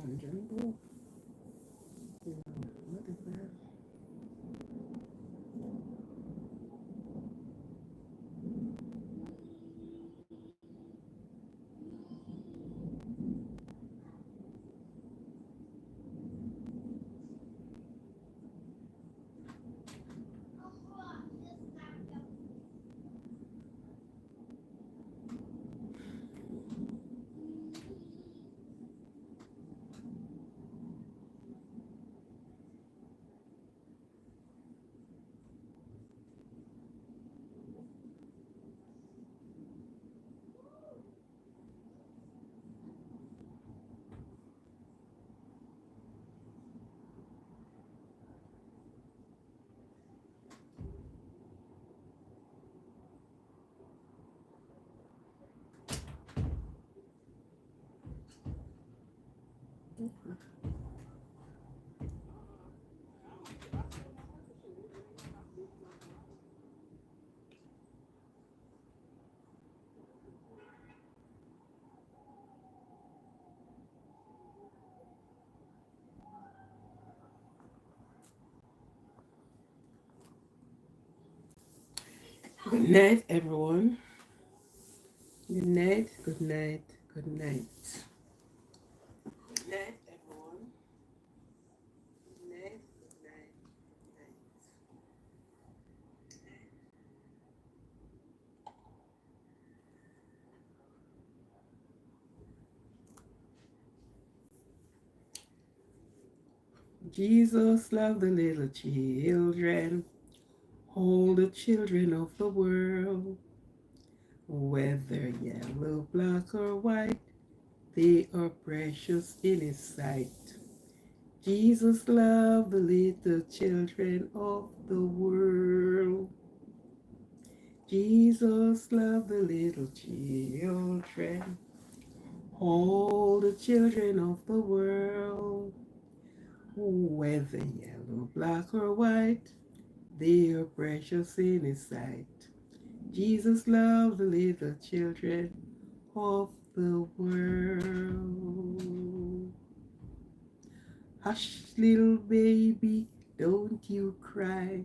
Jumbo. What is that? Good night, everyone. Good night, good night, good night. Good night, everyone. Good night, good night, good night. Jesus loved the little children, all the children of the world. Whether yellow, black, or white, they are precious in His sight. Jesus loved the little children of the world. Jesus loved the little children, all the children of the world. Whether yellow, black, or white, they are precious in His sight. Jesus loved the little children of the world. Hush, little baby, don't you cry.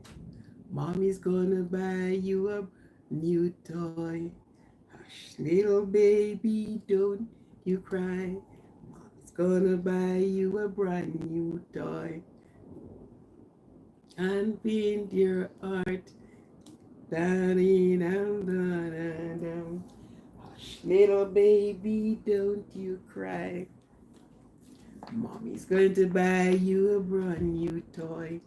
Mommy's gonna buy you a new toy. Hush, little baby, don't you cry. Mommy's gonna buy you a brand new toy. And paint your heart. Da-dee-dum-da-da-dum. Hush, little baby, don't you cry. Mommy's going to buy you a brand new toy.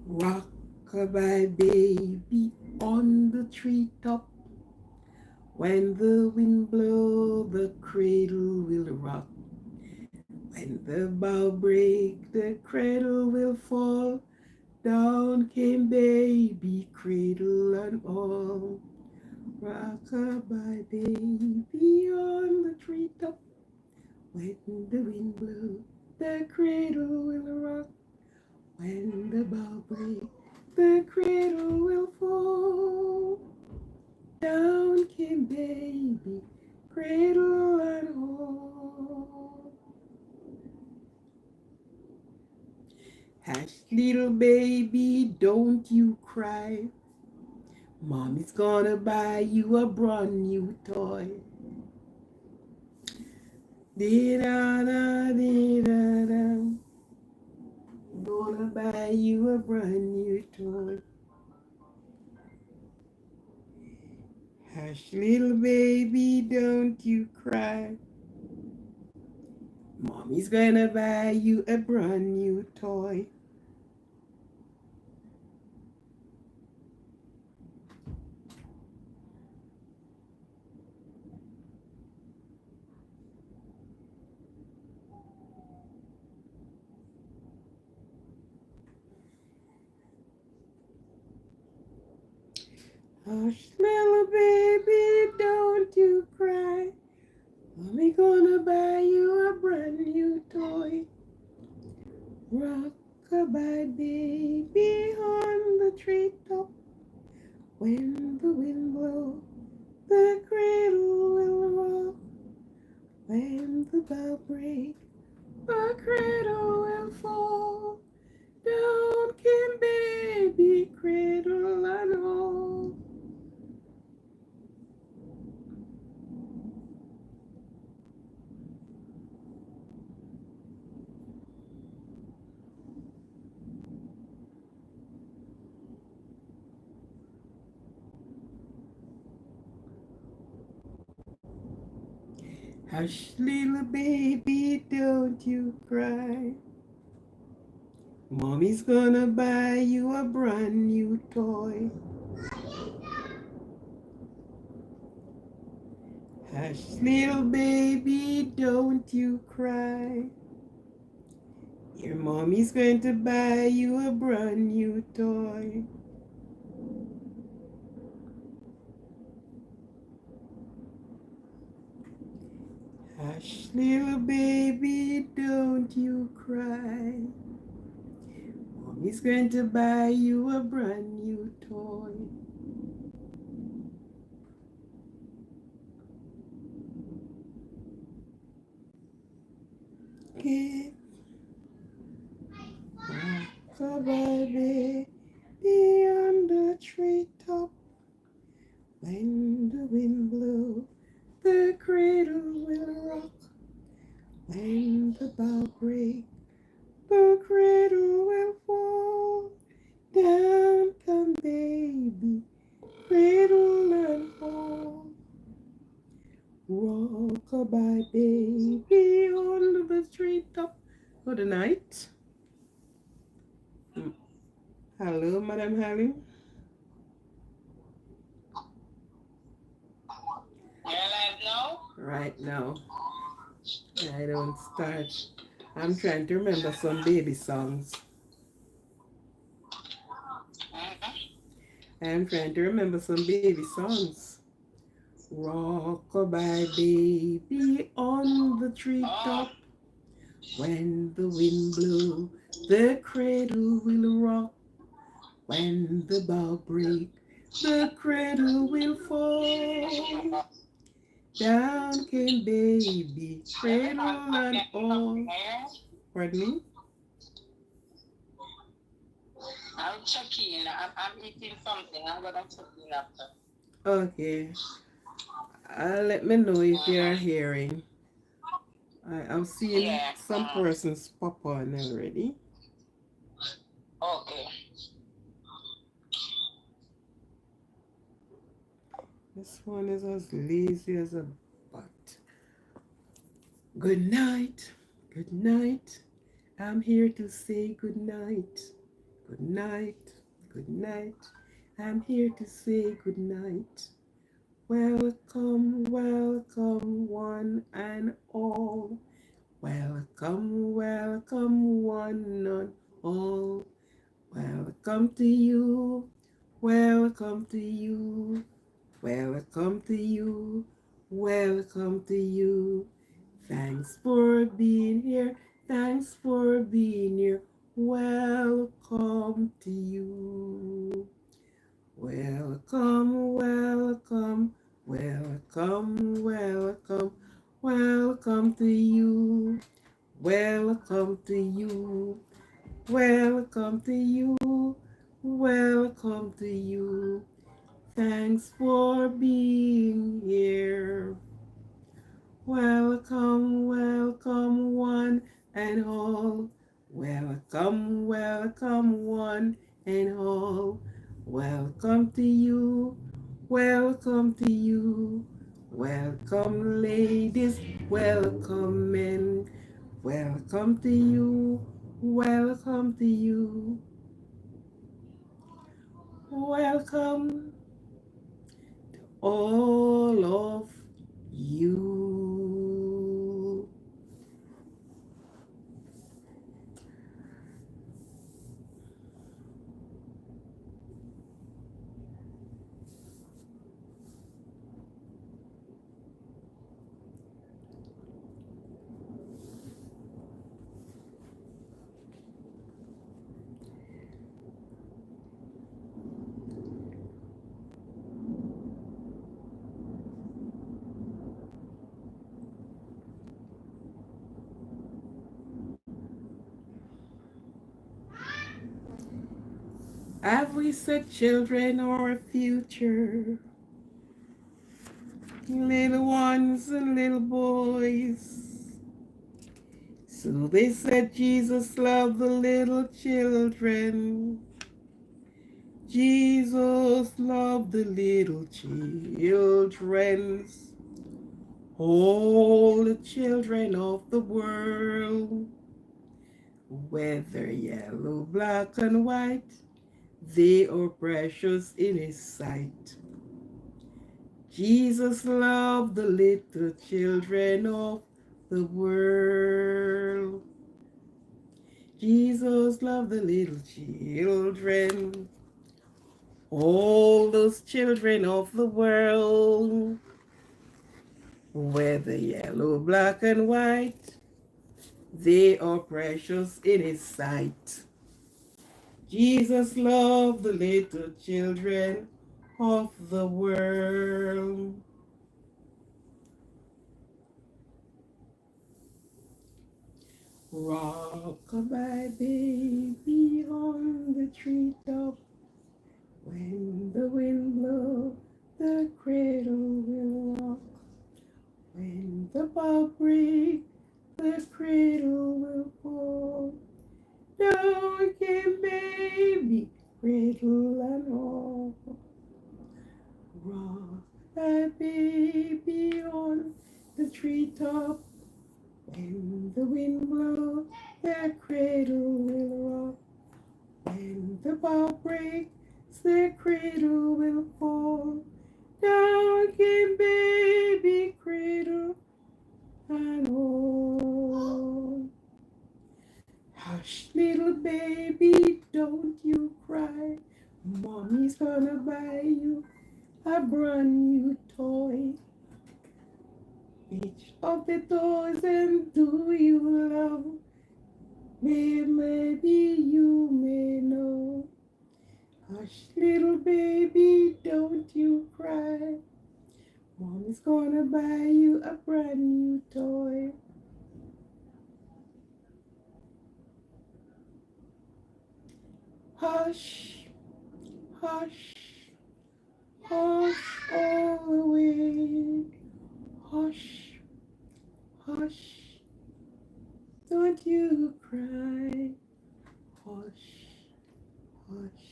Rock-a-bye baby on the treetop. When the wind blow, the cradle will rock. When the bough break, the cradle will fall. Down came baby, cradle and all. Rock-a-bye baby on the treetop. When the wind blow, the cradle will rock. When the bough break, the cradle will fall. Down came baby, cradle and all. Hush, little baby, don't you cry. Mommy's gonna buy you a brand new toy. Dee-da-da, gonna buy you a brand new toy. Hush, little baby, don't you cry. Mommy's gonna buy you a brand new toy. Hush, little baby, don't you cry. Mommy gonna buy you a brand new toy. Rock-a-bye baby. the wind blows, the cradle will rock. When the bow breaks, the cradle will fall. Down came baby, cradle and all. Hush, little baby, don't you cry. Mommy's gonna buy you a brand new toy. Hush, little baby, don't you cry. Your mommy's going to buy you a brand new toy. Hush, little baby, don't you cry. Mommy's going to buy you a brand new toy. Okay. Rock-a-bye baby on the treetop. When the wind blows, the cradle will rock. When the bough breaks, the cradle will fall. Down come baby, cradle and fall. Rock-a-bye baby on the treetop. Good night. Hello, Madam Harley. Right now. I don't start. I'm trying to remember some baby songs. I'm trying to remember some baby songs. Rock-a-bye baby on the treetop. When the wind blows, the cradle will rock. When the bough breaks, the cradle will fall. Down came baby, cradle and all. Pardon me? I'm checking. I'm eating something. I'm gonna check in after. Okay. Let me know if you are hearing. I'm seeing Yeah. some persons pop on already. Okay. This one is as lazy as a butt. Good night. Good night. I'm here to say good night. Good night. Good night. I'm here to say good night. Welcome, welcome, one and all. Welcome, welcome, one and all. Welcome to you. Welcome to you. Welcome to you. Welcome to you. Thanks for being here. Thanks for being here. Welcome to you. Welcome, welcome, welcome, welcome, welcome to you. Welcome to you. Welcome to you. Welcome to you. Thanks for being here. Welcome, welcome, one and all. Welcome, welcome, one and all. Welcome to you. Welcome to you. Welcome, ladies. Welcome, men. Welcome to you. Welcome to you. Welcome, all of you. Have we said children our future? Little ones and little boys. So they said Jesus loved the little children. Jesus loved the little children. All the children of the world, whether yellow, black, and white, they are precious in his sight. Jesus loved the little children of the world. Jesus loved the little children, all those children of the world, whether yellow, black, and white, they are precious in his sight. Jesus loved the little children of the world. Rock-a-bye baby on the treetop. When the wind blows, the cradle will rock. When the bough breaks, the cradle will fall. Down came baby, cradle and all. Rock that baby on the treetop. When the wind blows, that cradle will rock. When the bough breaks, the cradle will fall. Down came baby, cradle and all. Hush, little baby, don't you cry. Mommy's gonna buy you a brand new toy. Which of the toys and do you love? Maybe you may know. Hush, little baby, don't you cry. Mommy's gonna buy you a brand new toy. Hush, hush, hush all the way. Hush, hush, don't you cry. Hush, hush,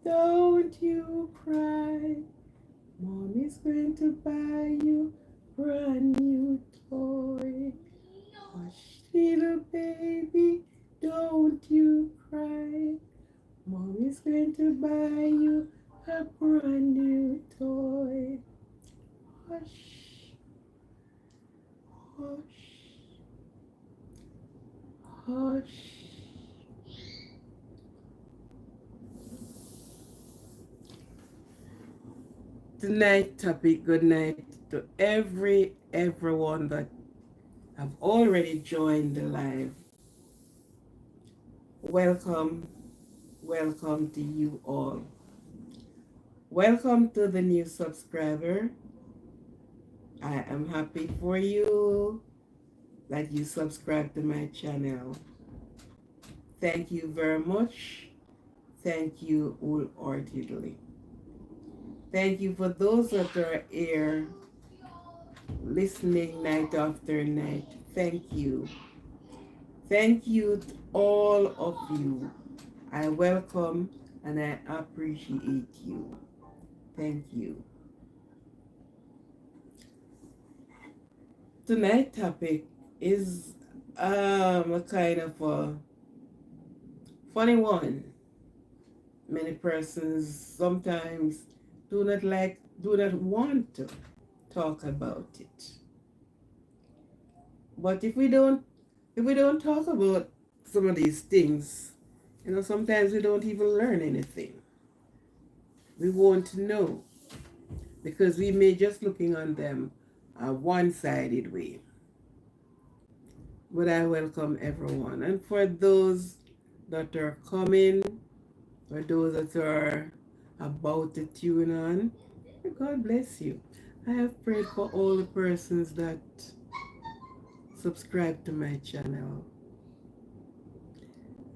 don't you cry. Mommy's going to buy you a brand new toy. Hush, little baby, don't you cry. Mommy's going to buy you a brand new toy. Hush, hush, hush. Tonight topic, good night to everyone that have already joined the live. Welcome, welcome to you all. Welcome to the new subscriber. I am happy for you that you subscribe to my channel. Thank you very much. Thank you wholeheartedly. Thank you for those that are here listening night after night. Thank you. Thank you to all of you. I welcome and I appreciate you. Thank you. Tonight's topic is a kind of a funny one. Many persons sometimes do not want to talk about it. But if we don't talk about some of these things, sometimes we don't even learn anything. We won't know because we may just looking on them a one-sided way. But I welcome everyone. And for those that are coming, for those that are about to tune on, God bless you. I have prayed for all the persons that subscribe to my channel.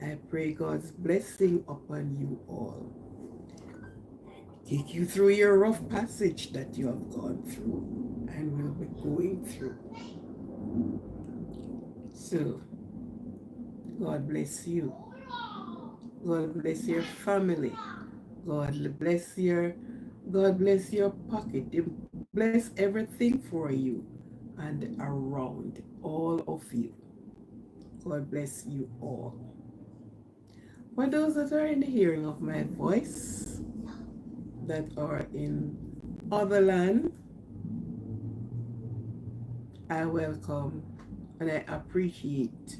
I pray God's blessing upon you all. Take you through your rough passage that you have gone through and will be going through. So, God bless you. God bless your family. God bless your pocket. Bless everything for you and around all of you. God bless you all. For those that are in the hearing of my voice, that are in other land, I welcome and I appreciate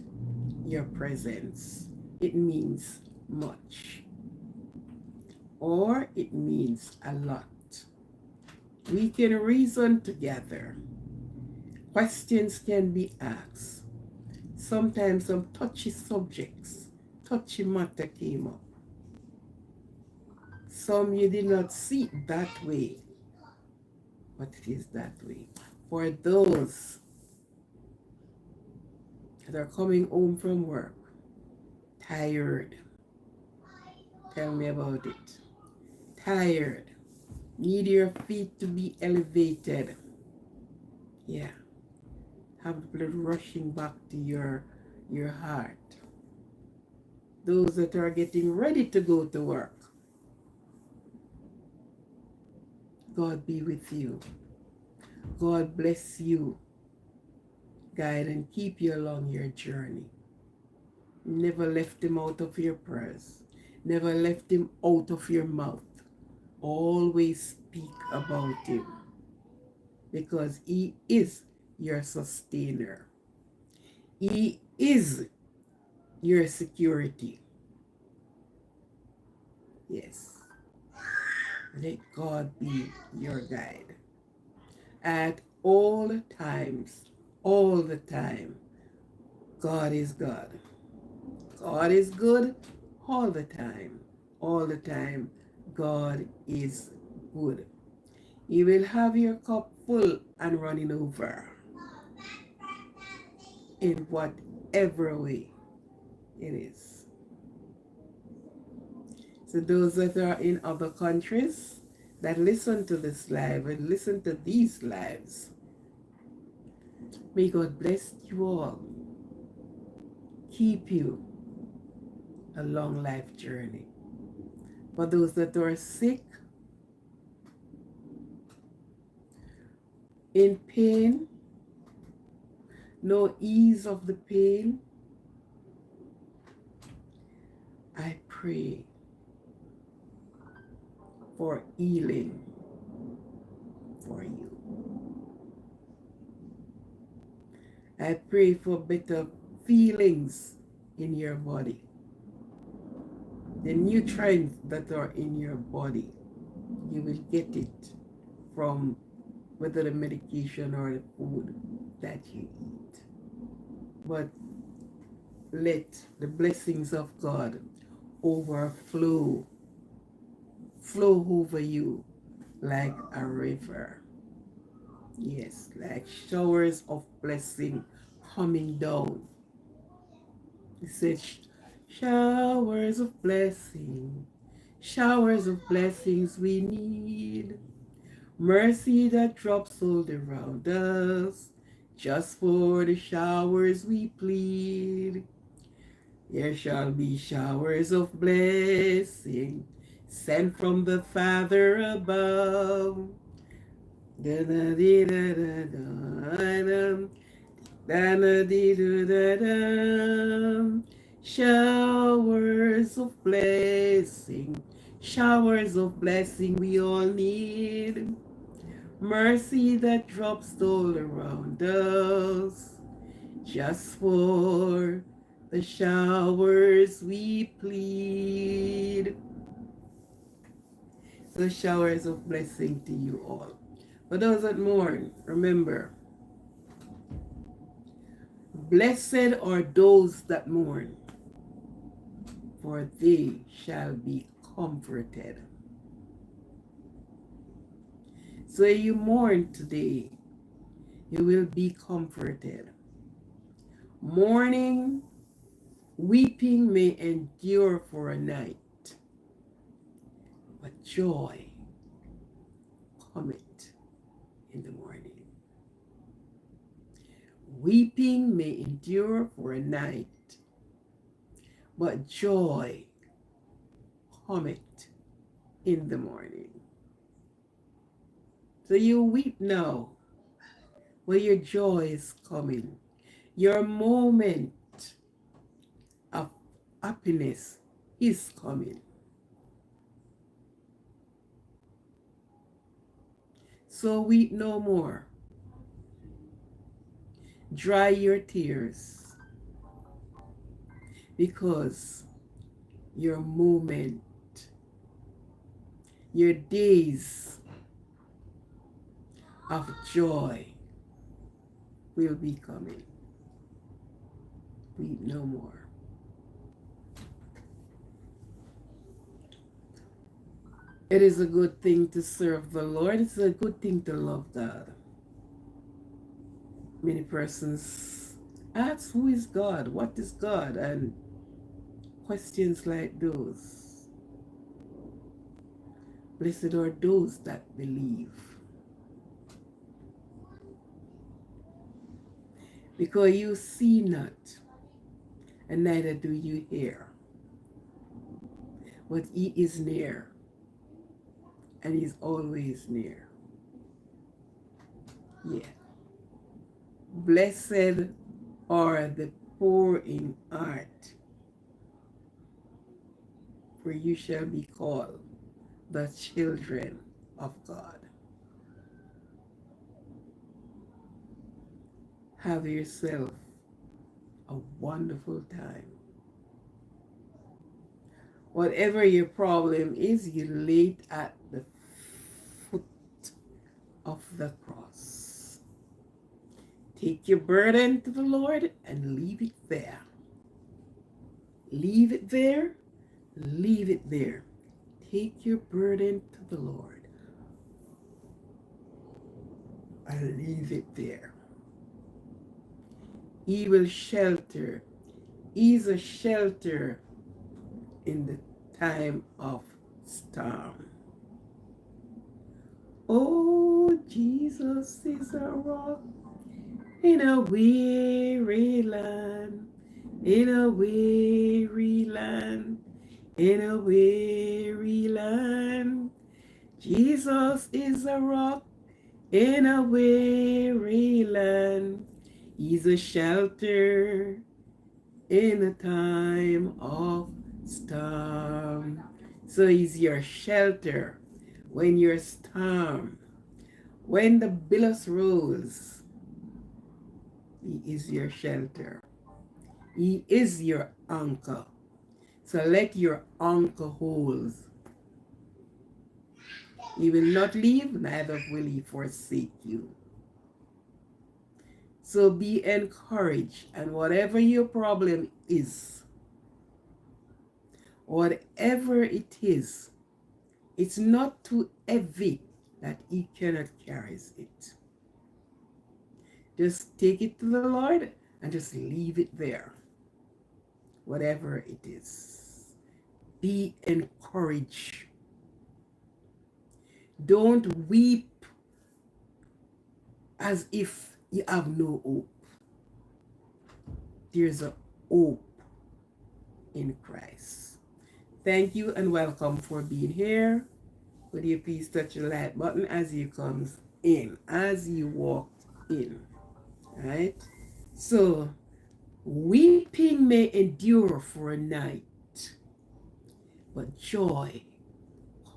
your presence. It means much, or it means a lot. We can reason together. Questions can be asked. Sometimes some touchy subjects, touchy matter came up. Some you did not see it that way, but it is that way. For those that are coming home from work, tired, tell me about it. Tired, need your feet to be elevated. Yeah, have the blood rushing back to your heart. Those that are getting ready to go to work, God be with you. God bless you, guide and keep you along your journey. Never left him out of your prayers. Never left him out of your mouth. Always speak about him because he is your sustainer. He is your security. Yes. Let God be your guide. At all times, all the time, God is God. God is good all the time. All the time, God is good. He will have your cup full and running over in whatever way it is. So those that are in other countries that listen to this live and listen to these lives, may God bless you all. Keep you a long life journey. For those that are sick, in pain, no ease of the pain, I pray for healing for you. I pray for better feelings in your body. The nutrients that are in your body, you will get it from whether the medication or the food that you eat. But let the blessings of God overflow, flow over you like a river. Yes, like showers of blessing coming down. It says showers of blessings we need. Mercy that drops all around us. Just for the showers we plead. There shall be showers of blessing sent from the Father above. Da da dee da da da da da da dee da da. Showers of blessing we all need. Mercy that drops all around us, just for the showers we plead. So showers of blessing to you all. For those that mourn, remember, blessed are those that mourn, for they shall be comforted. So you mourn today, you will be comforted. Mourning Weeping may endure for a night, but joy cometh in the morning. Weeping may endure for a night, but joy cometh in the morning. So you weep now, but your joy is coming. Your moment of happiness is coming. So weep no more. Dry your tears, because your moment, your days of joy will be coming. Weep no more. It is a good thing to serve the Lord. It's a good thing to love God. Many persons ask, who is God? What is God? And questions like those. Blessed are those that believe, because you see not, and neither do you hear. But he is near, and he's always near. Yeah. Blessed are the poor in heart, for you shall be called the children of God. Have yourself a wonderful time. Whatever your problem is, you lay it at the foot of the cross. Take your burden to the Lord and leave it there. Leave it there. Leave it there. Take your burden to the Lord and leave it there. He will shelter. He's a shelter in the time of storm. Oh, Jesus is a rock in a weary land, in a weary land, in a weary land. Jesus is a rock in a weary land. He's a shelter in a time of storm. So he's your shelter when you're storm. When the billows rolls, he is your shelter. He is your anchor. So let your anchor hold. He will not leave, neither will he forsake you. So be encouraged, and whatever your problem is, whatever it is, it's not too heavy that he cannot carry it. Just take it to the Lord and just leave it there. Whatever it is. Be encouraged. Don't weep as if you have no hope. There's a hope in Christ. Thank you and welcome for being here. Would you please touch the like button as you comes in, as you walked in. Right? So, weeping may endure for a night, but joy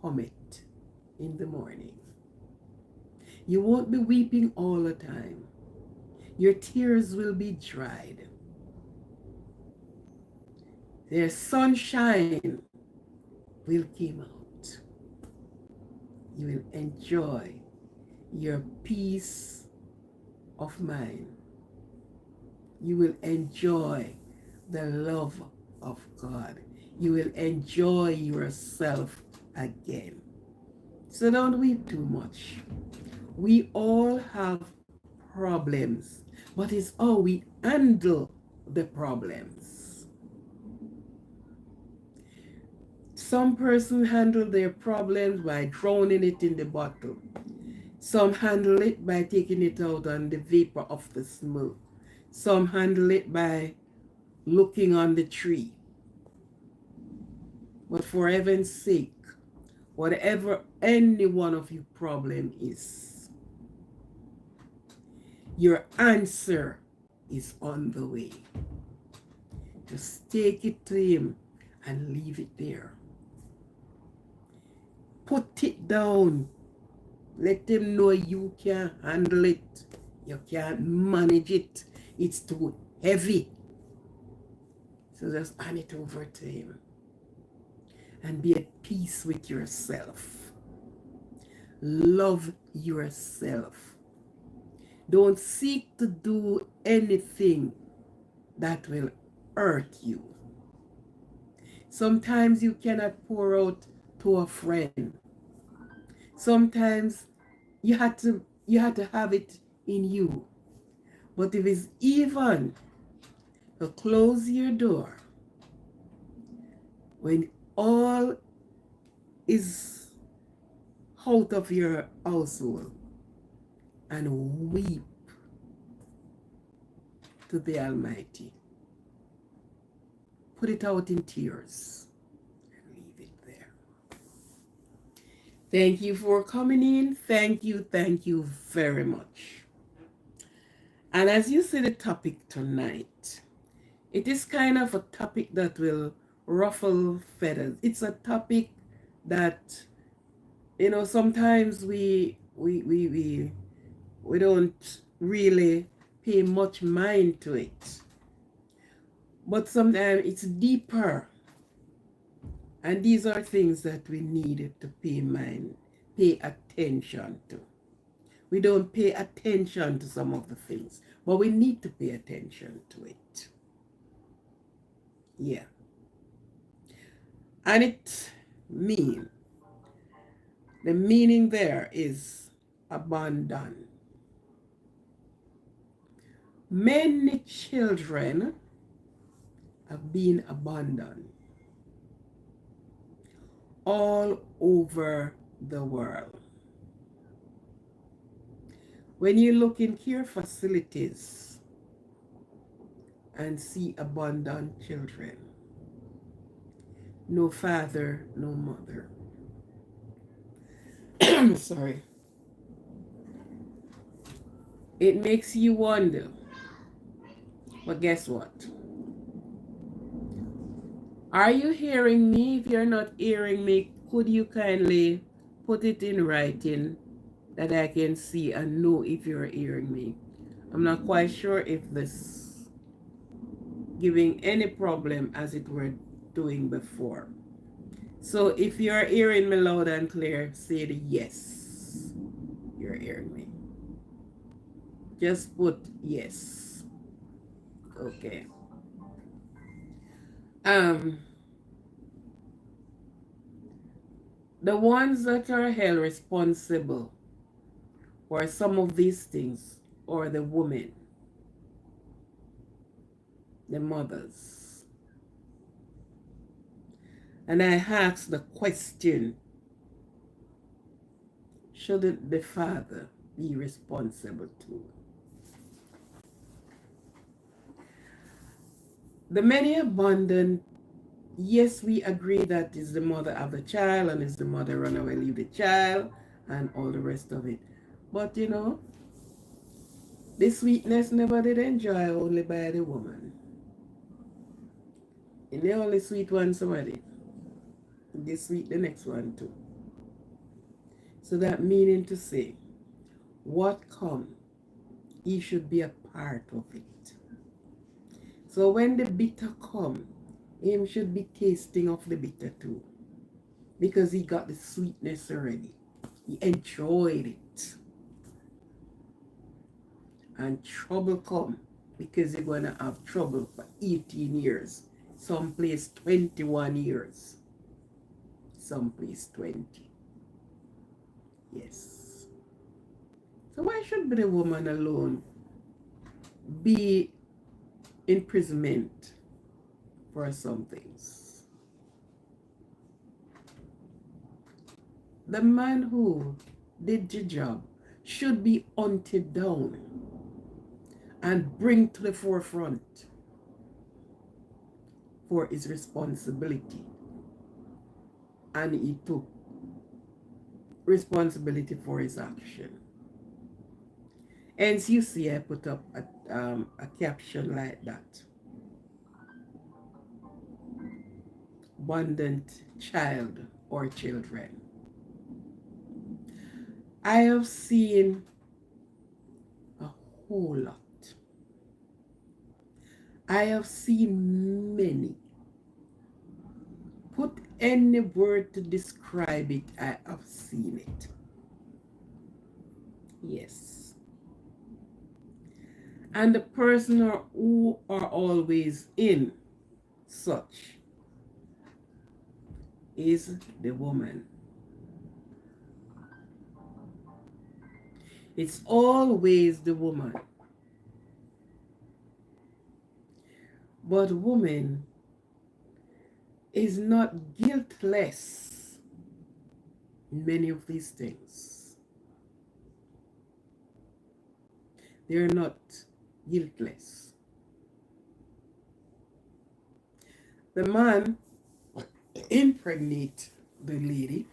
cometh in the morning. You won't be weeping all the time. Your tears will be dried. Their sunshine will come out. You will enjoy your peace of mind. You will enjoy the love of God. You will enjoy yourself again. So don't weep too much. We all have problems, but it's how we handle the problems. Some person handle their problems by drowning it in the bottle. Some handle it by taking it out on the vapor of the smoke. Some handle it by looking on the tree. But for heaven's sake, whatever any one of your problem is, your answer is on the way. Just take it to him and leave it there. Put it down. Let him know you can't handle it. You can't manage it. It's too heavy. So just hand it over to him. And be at peace with yourself. Love yourself. Don't seek to do anything that will hurt you. Sometimes you cannot pour out to a friend. Sometimes you had to have it in you. But if it's even to close your door when all is out of your household and weep to the Almighty. Put it out in tears and leave it there. Thank you for coming in. Thank you very much. And as you see the topic tonight, it is kind of a topic that will ruffle feathers. It's a topic that, you know, sometimes we don't really pay much mind to it. But sometimes it's deeper. And these are things that we need to pay attention to. We don't pay attention to some of the things, but we need to pay attention to it. Yeah. And the meaning there is abandon. Many children have been abandoned all over the world. When you look in care facilities and see abandoned children, no father, no mother. Sorry. It makes you wonder. But guess what? Are you hearing me? If you're not hearing me, could you kindly put it in writing that I can see and know if you're hearing me? I'm not quite sure if this giving any problem as it were doing before. So if you're hearing me loud and clear, say the yes. You're hearing me. Just put yes. Okay. The ones that are held responsible for some of these things are the women, the mothers. And I ask the question, shouldn't the father be responsible too? The many abandoned, yes, we agree that is the mother of the child and is the mother run away, leave the child and all the rest of it. But you know, the sweetness never did enjoy only by the woman. And the only sweet one somebody, they sweet the next one too. So that meaning to say, what come, he should be a part of it. So when the bitter come, him should be tasting of the bitter too. Because he got the sweetness already. He enjoyed it. And trouble come because you're going to have trouble for 18 years. Someplace 21 years. Someplace 20. Yes. So why should the woman alone be imprisonment for some things? the man who did the job should be hunted down and bring to the forefront for his responsibility. And he took responsibility for his action. Hence, you see, I put up a caption like that. Abundant child or children. I have seen a whole lot. I have seen many. Put any word to describe it, I have seen it. Yes. And the person who are always in such is the woman. It's always the woman. But woman is not guiltless in many of these things. They're not guiltless. The man impregnate the lady,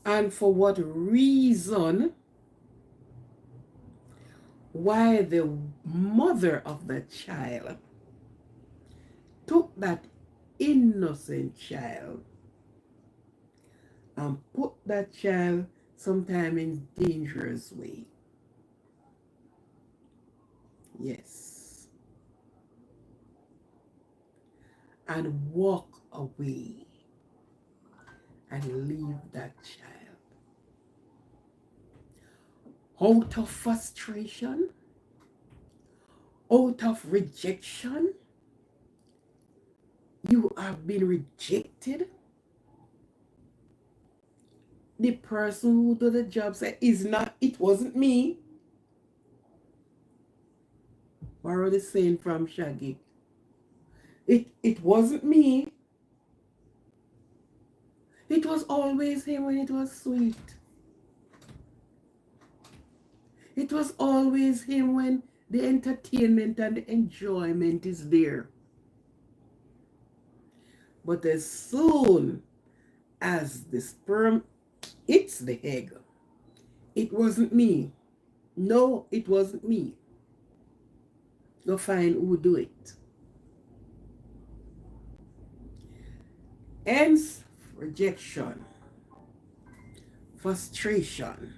and for what reason? Why the mother of the child took that innocent child and put that child sometime in dangerous way. Yes. And walk away and leave that child. Out of frustration, out of rejection, you have been rejected. The person who did the job said, it wasn't me. Borrow the saying from Shaggy. It wasn't me. It was always him when it was sweet. It was always him when the entertainment and the enjoyment is there. But as soon as the sperm hits the egg, it wasn't me. No, it wasn't me. Go find who do it. Hence, rejection, frustration,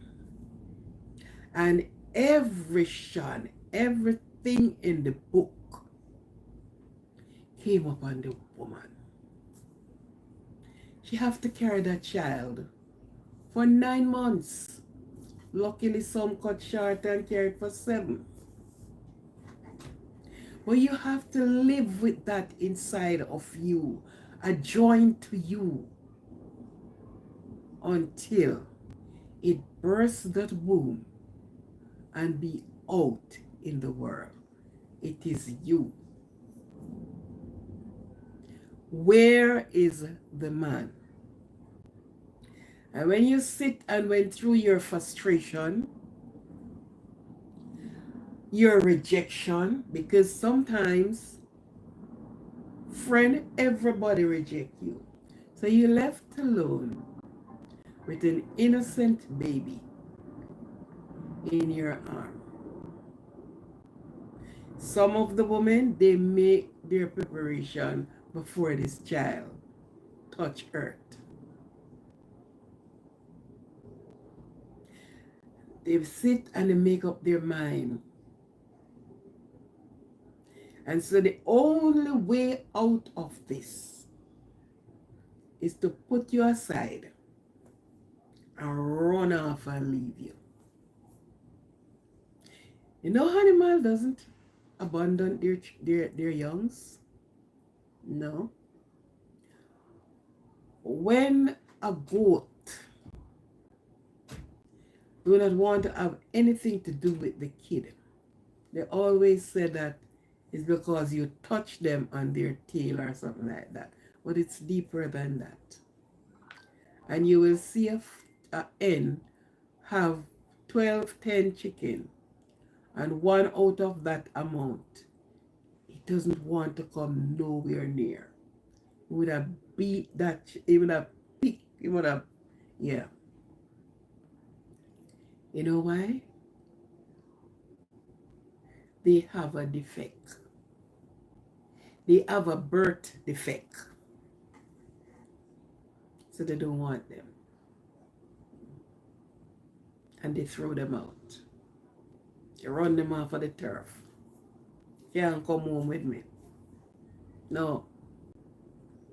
and everything in the book came upon the woman. She have to carry that child for 9 months. Luckily, some cut short and carried for 7. But you have to live with that inside of you, adjoined to you, until it bursts that womb and be out in the world. It is you. Where is the man? And when you sit and went through your frustration, your rejection, because sometimes, friend, everybody reject you. So you left alone with an innocent baby in your arm. Some of the women, they make their preparation before this child touch earth. They sit and they make up their mind. And so the only way out of this is to put you aside and run off and leave you. You know, animal doesn't abandon their youngs. No. When a goat do not want to have anything to do with the kid, they always say that it's because you touch them on their tail or something like that. But it's deeper than that. and you will see a hen have 12, 10 chicken, and one out of that amount, he doesn't want to come nowhere near. He would have beat that, he would have picked, he would have, yeah. You know why? They have a defect. They have a birth defect. So they don't want them. And they throw them out. They run them off of the turf. Can't come home with me. No.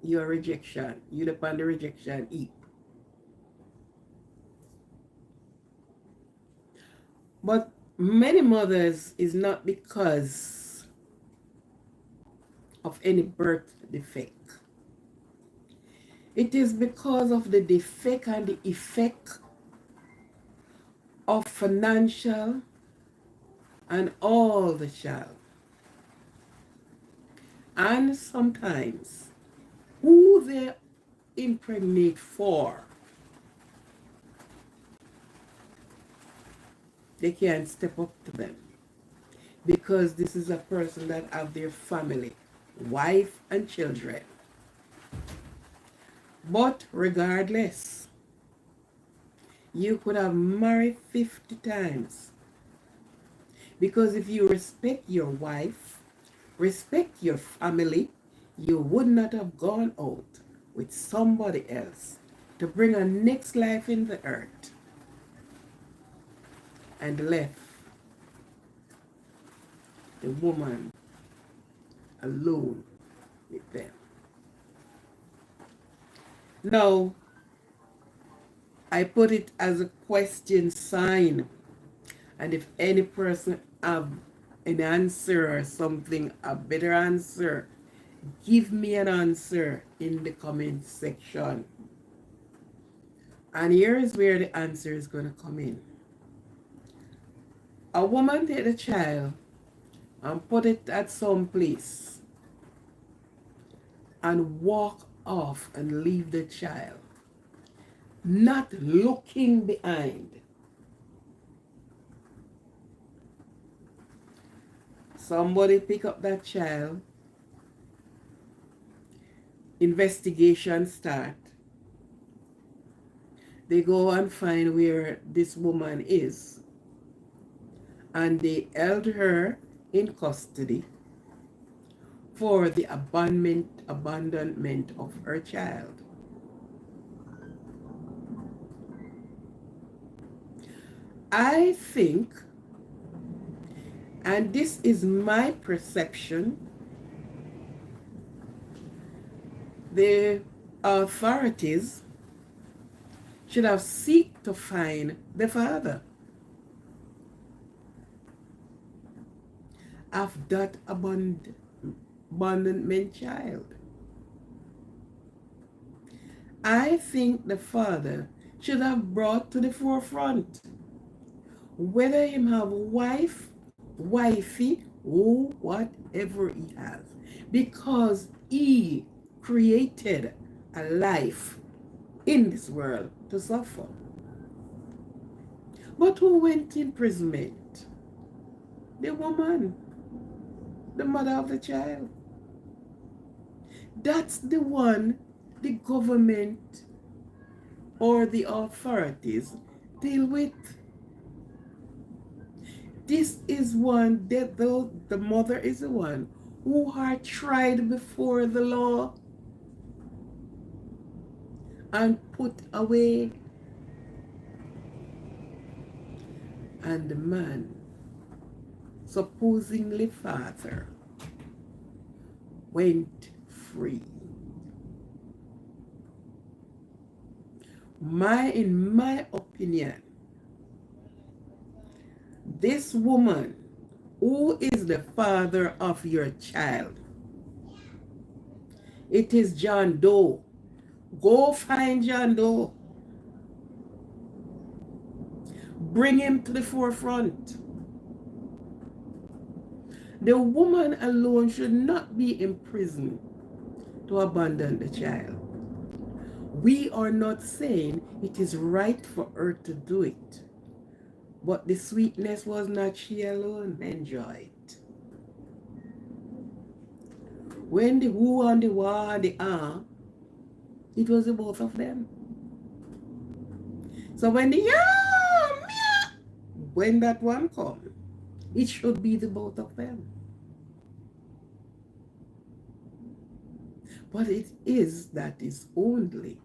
You're rejection. You're upon the rejection heap. But many mothers is not because of any birth defect. It is because of the defect and the effect of financial and all the child. And sometimes who they impregnate for, they can't step up to them because this is a person that have their family, wife and children. But regardless, you could have married 50 times, because if you respect your wife, respect your family, you would not have gone out with somebody else to bring a next life in the earth and left the woman alone with them. Now, I put it as a question sign, and if any person have an answer or something, a better answer, give me an answer in the comment section. And here is where the answer is going to come in. A woman take the child and put it at some place and walk off and leave the child, not looking behind. Somebody pick up that child, investigation start. They go and find where this woman is, and they held her in custody for the abandonment of her child. I think, and this is my perception, the authorities should have sought to find the father of that abandonment child. I think the father should have brought to the forefront, whether him have wife, wifey, or whatever he has, because he created a life in this world to suffer. But who went in imprisonment? The woman, the mother of the child. That's the one the government or the authorities deal with. This is one that the mother is the one who are tried before the law and put away. And the man, supposedly father, went free. In my opinion, this woman who is the father of your child, it is John Doe. Go find John Doe. Bring him to the forefront. The woman alone should not be in prison to abandon the child. We are not saying it is right for her to do it, but the sweetness was not she alone enjoyed. When the who and the wah and the ah, it was the both of them. So when the yeah, meow, when that one come, it should be the both of them. But it is that is only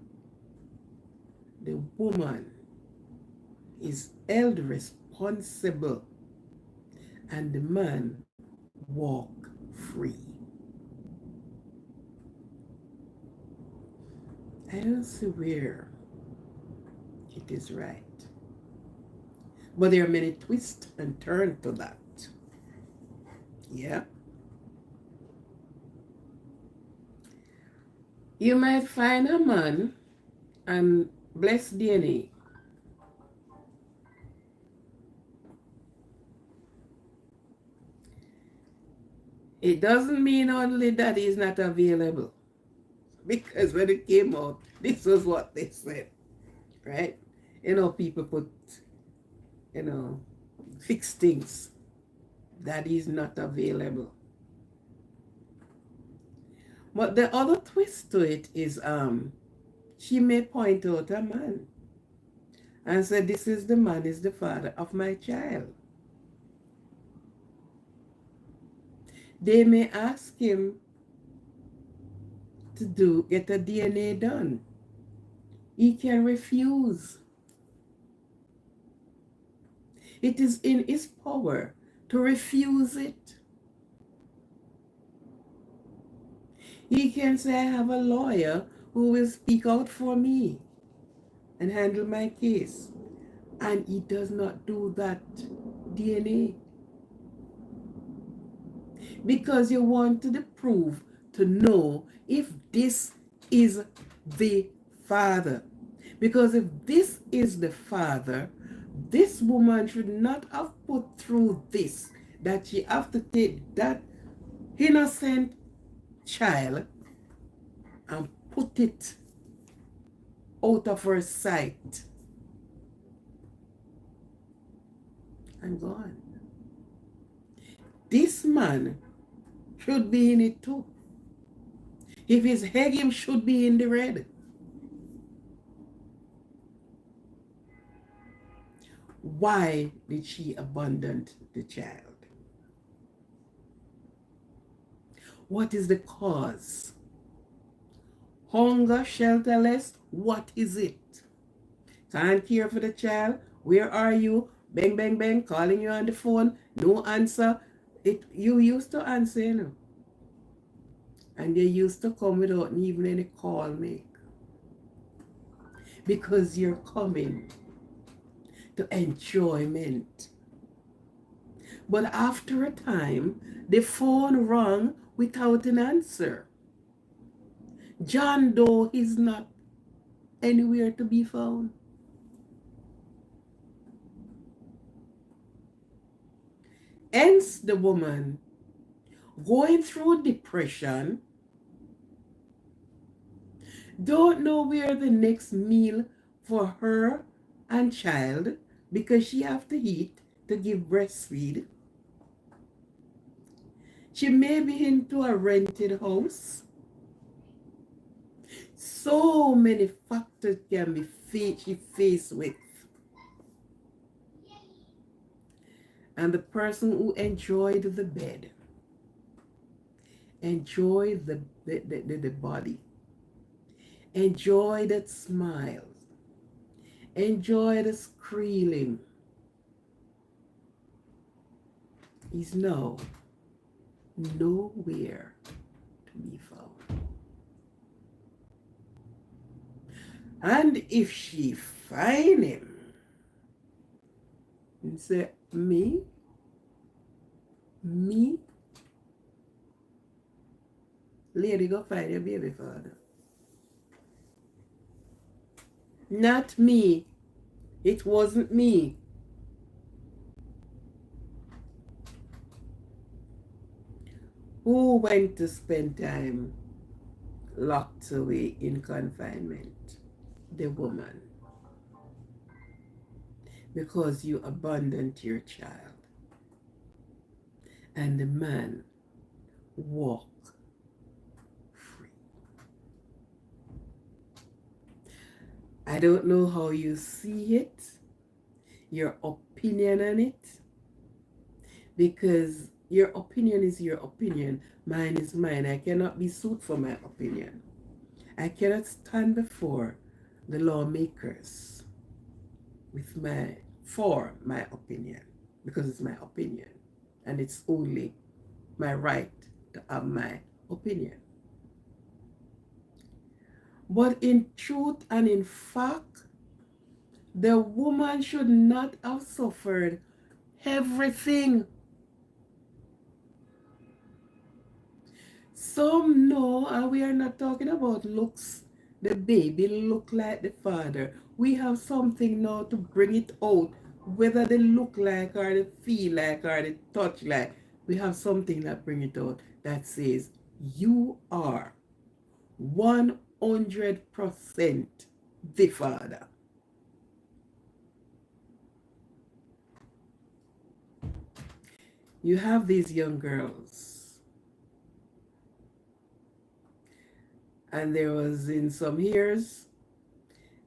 the woman is held responsible and the man walk free. I don't see where it is right. But there are many twists and turns to that. Yeah. You might find a man and bless DNA. It doesn't mean only that he's not available. Because when it came out, this was what they said, right? People put, you know, fix things that is not available. But the other twist to it is she may point out a man and say, this is the man, is the father of my child. They may ask him to get a DNA done. He can refuse. It is in his power to refuse it. He can say, I have a lawyer who will speak out for me and handle my case. And he does not do that DNA. Because you want to prove, to know if this is the father. Because if this is the father, this woman should not have put through this, that she have to take that innocent child and put it out of her sight and gone. This man should be in it too. If his head, him should be in the red. Why did she abandon the child? What is the cause? Hunger, shelterless, what is it? Can't care for the child. Where are you? Bang, bang, bang, calling you on the phone. No answer. You used to answer, you know. And they used to come without even any call make. Because you're coming to enjoyment. But after a time, the phone rang without an answer. John Doe is not anywhere to be found. Hence the woman going through depression, don't know where the next meal for her and child, because she have to eat to give breastfeed. She may be into a rented house. So many factors can be she faced with. And the person who enjoyed the bed, enjoyed the body, enjoyed the smiles, enjoyed the squealing, is now nowhere to be found. And if she find him and say, me, lady, go find your baby father. Not me. It wasn't me. Who went to spend time locked away in confinement? the woman because you abandoned your child, and the man walk free. I don't know how you see it, your opinion on it, because your opinion is your opinion, mine is mine. I cannot be sued for my opinion. I cannot stand before the lawmakers with for my opinion, because it's my opinion and it's only my right to have my opinion. But in truth and in fact, the woman should not have suffered everything. Some know, and we are not talking about looks. The baby look like the father. We have something now to bring it out, whether they look like or they feel like or they touch like. We have something that bring it out that says you are 100% the father. You have these young girls, and there was in some years,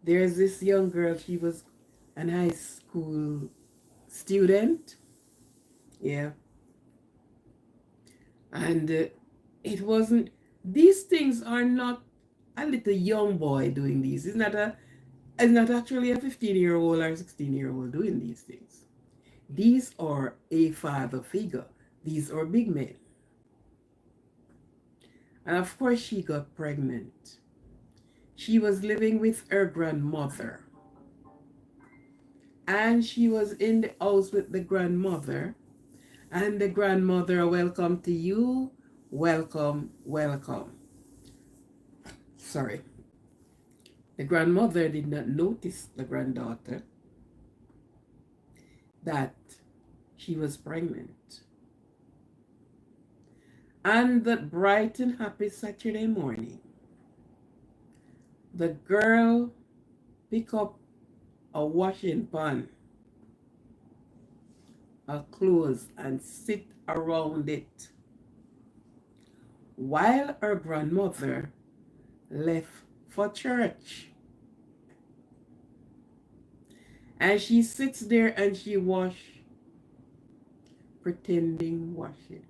there's this young girl, she was an high school student, yeah, and it wasn't, these things are not a little young boy doing these. It's not actually a 15-year-old or 16-year-old doing these things. These are a father figure. These are big men. And of course, she got pregnant. She was living with her grandmother. And she was in the house with the grandmother. And the grandmother, welcome to you. Welcome, welcome. Sorry. The grandmother did not notice the granddaughter that she was pregnant. And that bright and happy Saturday morning, the girl picked up a washing pan, a clothes, and sit around it while her grandmother left for church. And she sits there and she pretending washing.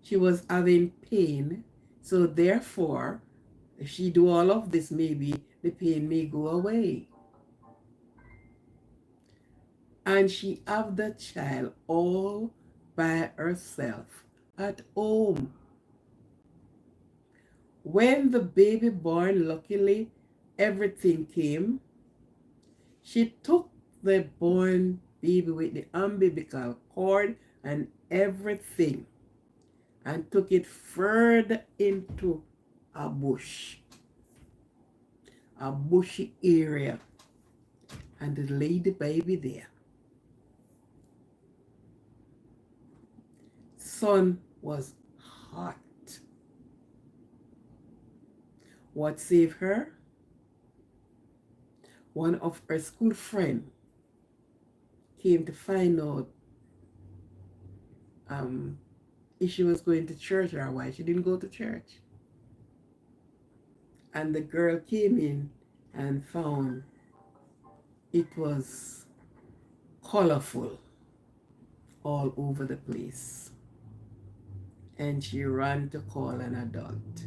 She was having pain, so therefore, if she do all of this, maybe the pain may go away. And she have the child all by herself at home. When the baby born, luckily everything came. She took the born baby with the umbilical cord and everything and took it further into a bushy area, and laid the baby there. Sun was hot. What saved her? One of her school friends came to find out if she was going to church or why she didn't go to church. And the girl came in and found it was colorful all over the place. And she ran to call an adult.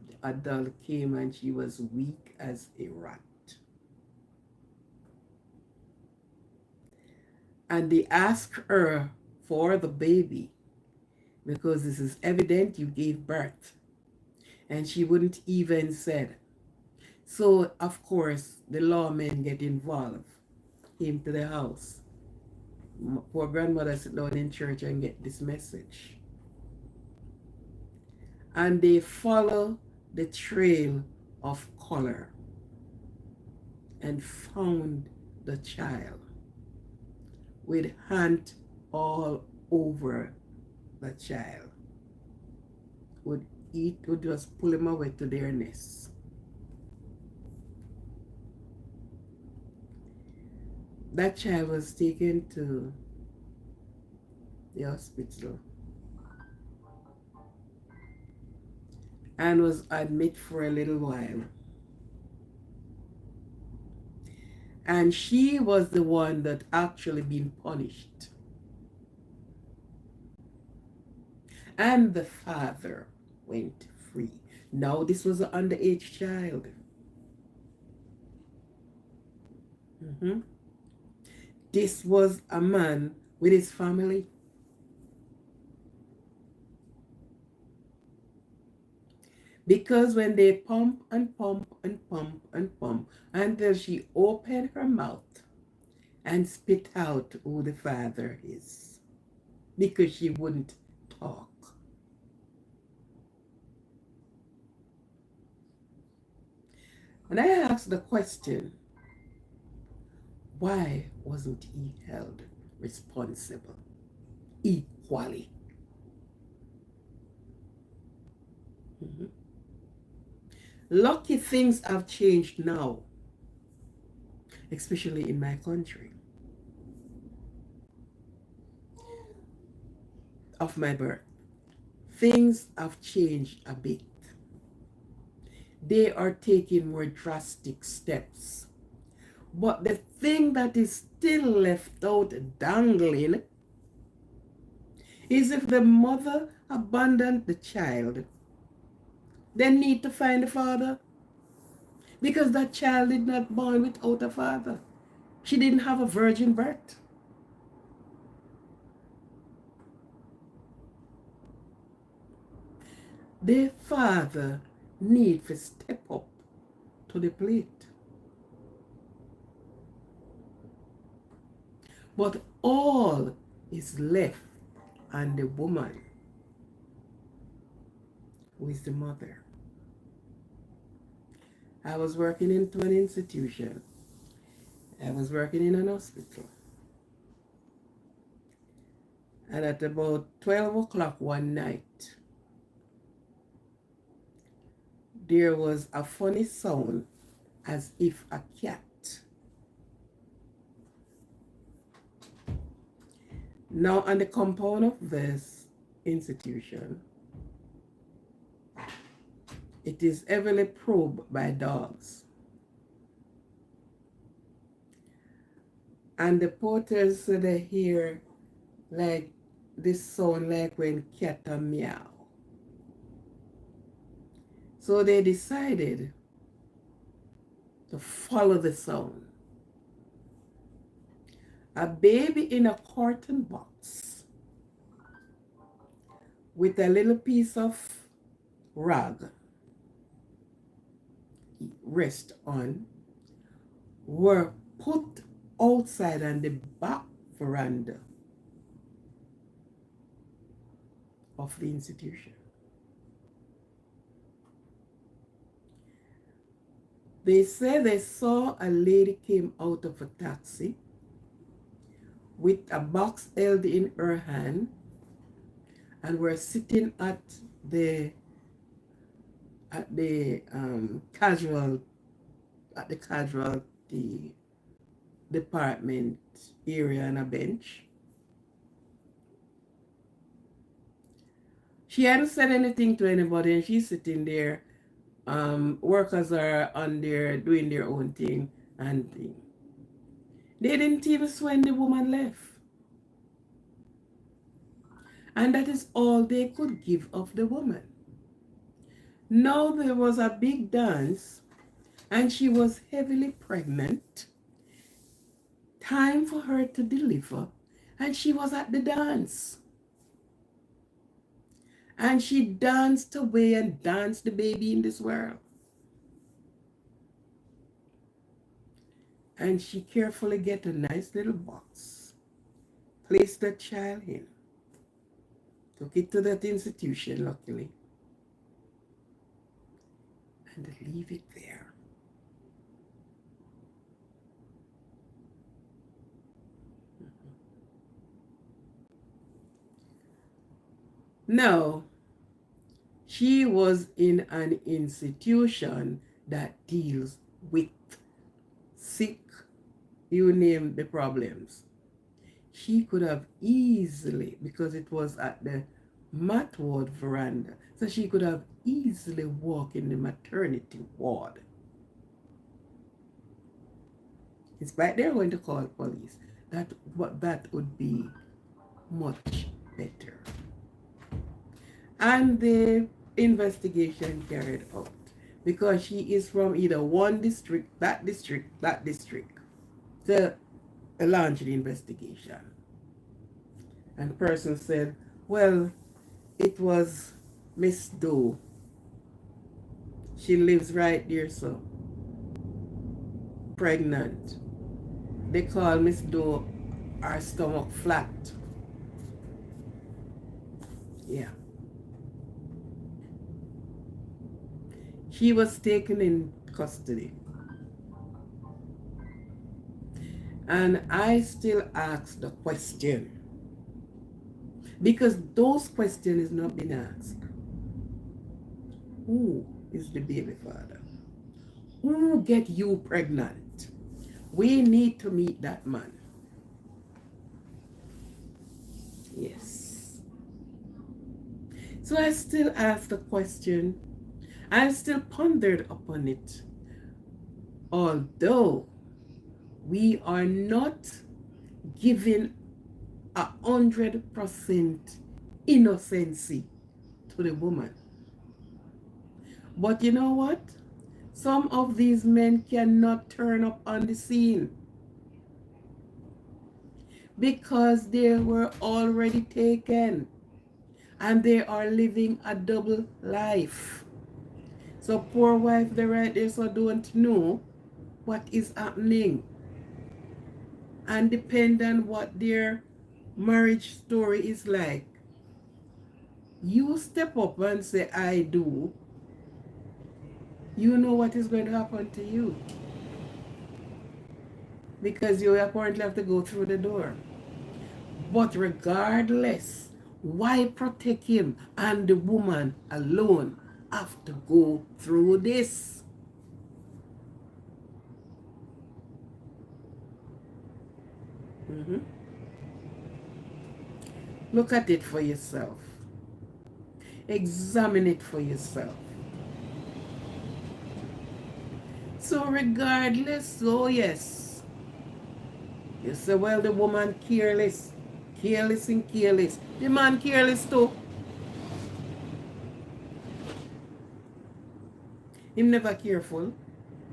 The adult came and she was weak as a rat. And they asked her for the baby because this is evident you gave birth. And she wouldn't even said. So, of course, the lawmen get involved, came to the house. Poor grandmother sit down in church and get this message. And they follow the trail of color and found the child with hand all over the child. Would just pull him away to their nest. That child was taken to the hospital and was admitted for a little while. And she was the one that actually been punished. And the father went free. Now this was an underage child. Mm-hmm. This was a man with his family. Because when they pump and pump and pump and pump until she opened her mouth and spit out who the father is, because she wouldn't talk. And I asked the question, why wasn't he held responsible equally? Mhm. Lucky things have changed now, especially in my country of my birth. Things have changed a bit. They are taking more drastic steps. But the thing that is still left out dangling is if the mother abandoned the child, they need to find the father, because that child did not born without a father. She didn't have a virgin birth. The father need to step up to the plate. But all is left on the woman, who is the mother. I was working into an institution. I was working in an hospital. And at about 12 o'clock one night, there was a funny sound as if a cat. Now, on the compound of this institution, it is heavily probed by dogs. And the porters said they hear like this sound like when cat a meow. So they decided to follow the sound. A baby in a carton box with a little piece of rag rest on were put outside on the back veranda of the institution. They say they saw a lady came out of a taxi with a box held in her hand and were sitting at the casual at the casualty department area on a bench. She hadn't said anything to anybody, and she's sitting there. Workers are on there doing their own thing, and they didn't even when the woman left. And that is all they could give of the woman. Now there was a big dance, and she was heavily pregnant. Time for her to deliver, and she was at the dance. And she danced away and danced the baby in this world. And she carefully get a nice little box, placed the child in, took it to that institution, luckily, and leave it there. Now, she was in an institution that deals with sick, you name the problems. She could have easily, because it was at the mat ward veranda, so she could have easily walked in the maternity ward. In spite they're going to call police, that would be much better. And the investigation carried out, because she is from either one district, that district, that district, to launch the investigation. And person said, well, it was Miss Doe. She lives right there, so pregnant. They call Miss Doe her stomach flat. Yeah. She was taken in custody. And I still ask the question, because those questions is not been asked. Who is the baby father? Who get you pregnant? We need to meet that man. Yes. So I still ask the question. I still pondered upon it. Although we are not giving 100% innocency to the woman. But you know what? Some of these men cannot turn up on the scene because they were already taken and they are living a double life. So poor wife, they right there, so don't know what is happening. And depend on what their marriage story is like. You step up and say, I do. You know what is going to happen to you. Because you apparently have to go through the door. But regardless, why protect him and the woman alone have to go through this? Mm-hmm. Look at it for yourself. Examine it for yourself. So regardless, oh yes, you say, well, the woman careless, careless and careless. The man careless too. Him never careful.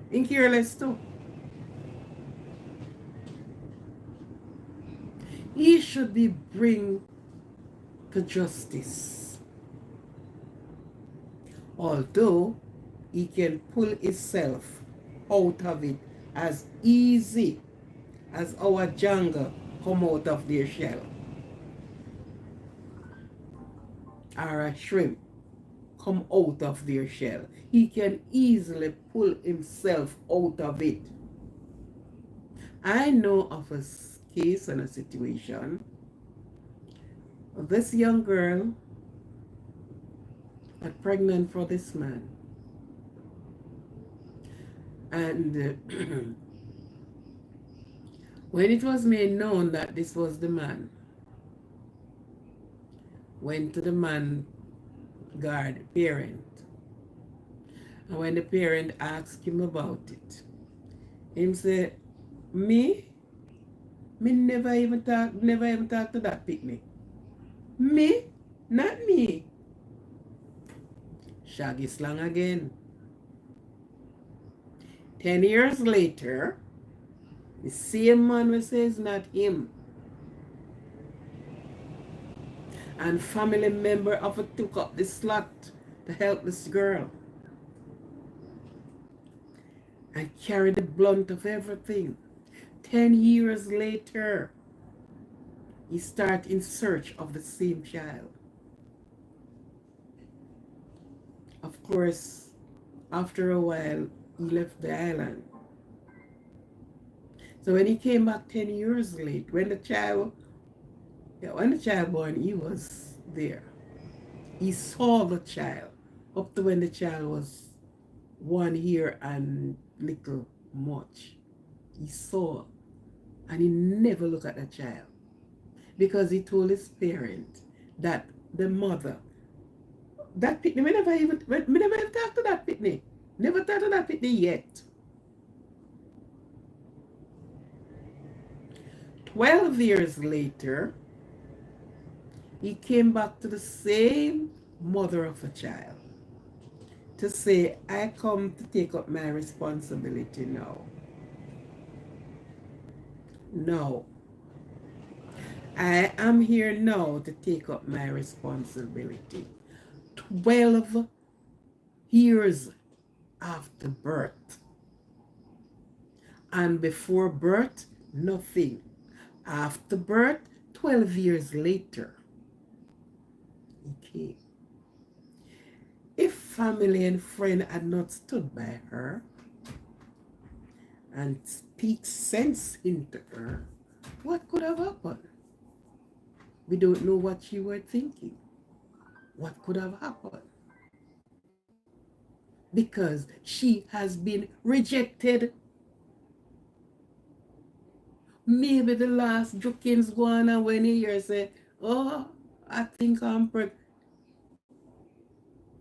Him careless too. He should be bring to justice. Although he can pull himself out of it as easy as our jungle come out of their shell. Or a shrimp come out of their shell. He can easily pull himself out of it. I know of a case and a situation. This young girl was pregnant for this man. And when it was made known that this was the man, went to the man guard parent. And when the parent asked him about it, him said, me never even talk to that picnic. Me? Not me. Shaggy slang again. 10 years later, the same man will say it's not him. And family member of it took up the slot to help this girl. And carry the blunt of everything. 10 years later, he start in search of the same child. Of course, after a while, he left the island. So when he came back 10 years late, when the child born, he was there. He saw the child up to when the child was 1 year and little much. He saw and he never looked at the child because he told his parent that the mother, that pitney, me never even talked to that pitney. Never talked to that pitney yet. 12 years later, he came back to the same mother of the child to say, I come to take up my responsibility now. No, I am here now to take up my responsibility. 12 years after birth. And before birth, nothing. After birth, 12 years later. Okay. If family and friend had not stood by her and speak sense into her, what could have happened? We don't know what she was thinking. What could have happened? Because she has been rejected. Maybe the last jokings go on and when he hear say, oh, I think I'm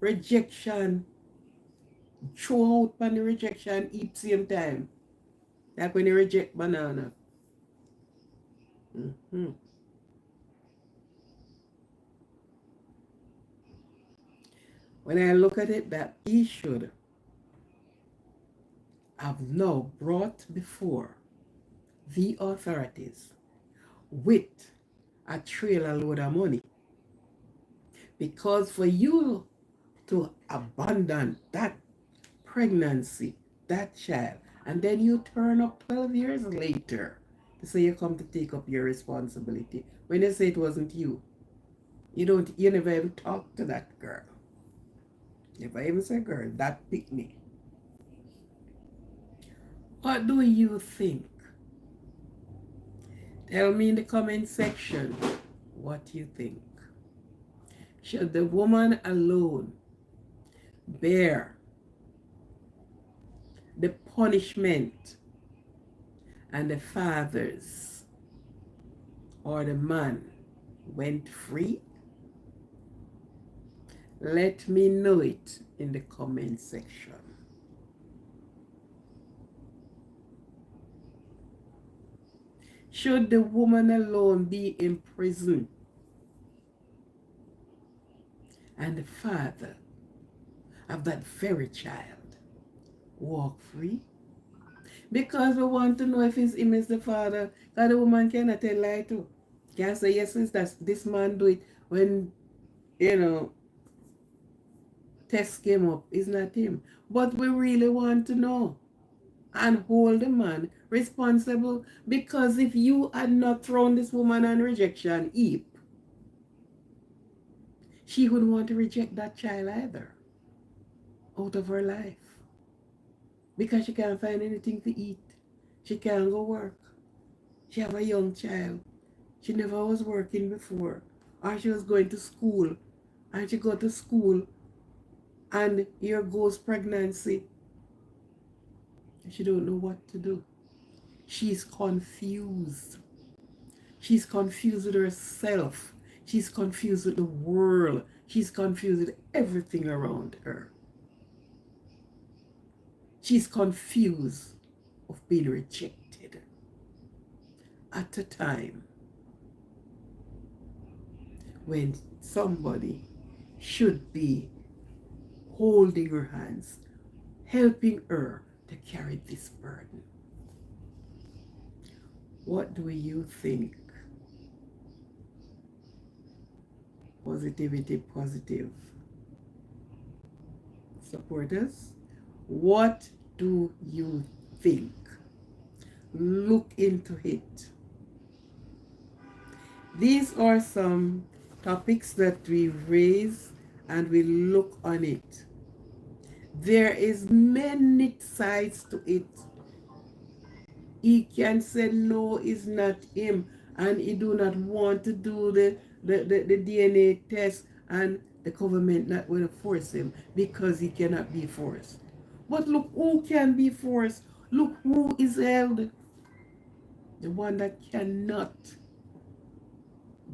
rejection, throw out on the rejection eat same time. Like when you reject banana. Mm-hmm. When I look at it, that he should have now brought before the authorities with a trailer load of money. Because for you to abandon that pregnancy, that child, and then you turn up 12 years later to say you come to take up your responsibility when they say it wasn't you. You never even talk to that girl. Never even say girl, that pick me. What do you think? Tell me in the comment section what you think. Should the woman alone bear the punishment and the fathers or the man went free? Let me know it in the comment section. Should the woman alone be in prison and the father of that very child walk free? Because we want to know if it's him is the father. Because the woman cannot tell lie too. Can't say, yes, that's this man do it when, test came up. It's not him. But we really want to know and hold the man responsible, because if you had not thrown this woman on rejection heap, she wouldn't want to reject that child either out of her life, because she can't find anything to eat. She can't go work. She have a young child. She never was working before, or she was going to school, and she go to school and here goes pregnancy. She don't know what to do. She's confused. She's confused with herself. She's confused with the world. She's confused with everything around her. She's confused of being rejected at a time when somebody should be holding her hands, helping her to carry this burden. What do you think? Positivity, positive. Supporters, what do you think? Look into it. These are some topics that we raise and we look on it. There is many sides to it. He can say no, it's not him, and he do not want to do the DNA test, and the government not going to force him because he cannot be forced. But look who can be forced. Look who is held. the one that cannot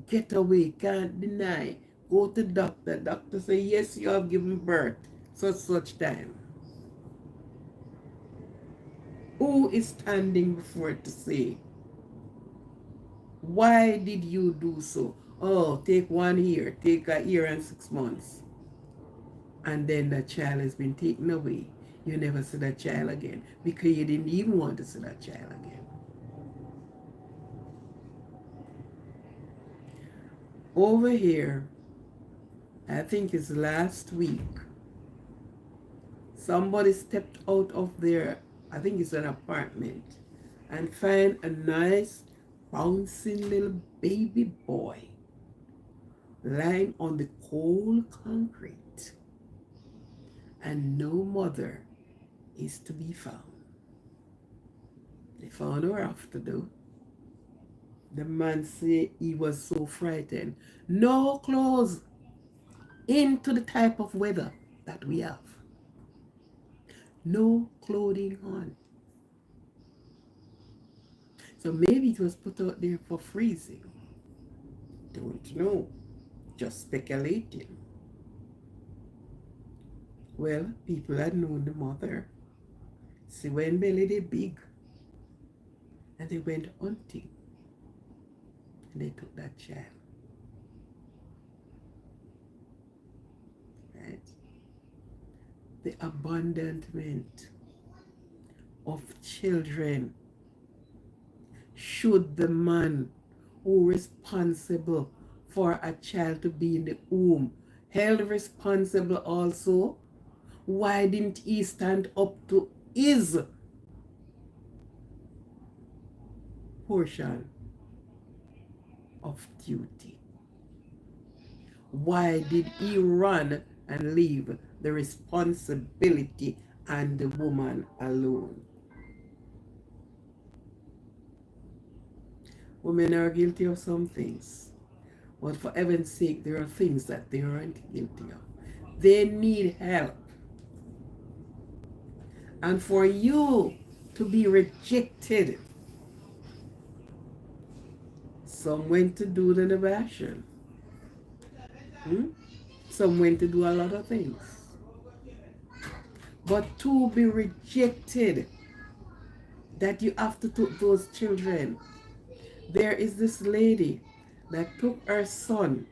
get away, can't deny, go to doctor, doctor say, yes, you have given birth, such time. Who is standing before it to say, why did you do so? Oh, take 1 year, take a year and 6 months. And then the child has been taken away. You never see that child again because you didn't even want to see that child again. Over here, I think it's last week, somebody stepped out of their, I think it's an apartment, and find a nice bouncing little baby boy lying on the cold concrete, and no mother is to be found. They found her after though. The man said he was so frightened. No clothes into the type of weather that we have. No clothing on. So maybe it was put out there for freezing. Don't know. Just speculating. Well, people had known the mother. See, when Billy did big, and they went hunting, and they took that child. Right? The abandonment of children. Should the man who responsible for a child to be in the womb held responsible also, why didn't he stand up to his portion of duty? Why did he run and leave the responsibility and the woman alone? Women are guilty of some things, but for heaven's sake, there are things that they aren't guilty of. They need help. And for you to be rejected, some went to do the innovation. Some went to do a lot of things. But to be rejected, that you have to take those children. There is this lady that took her son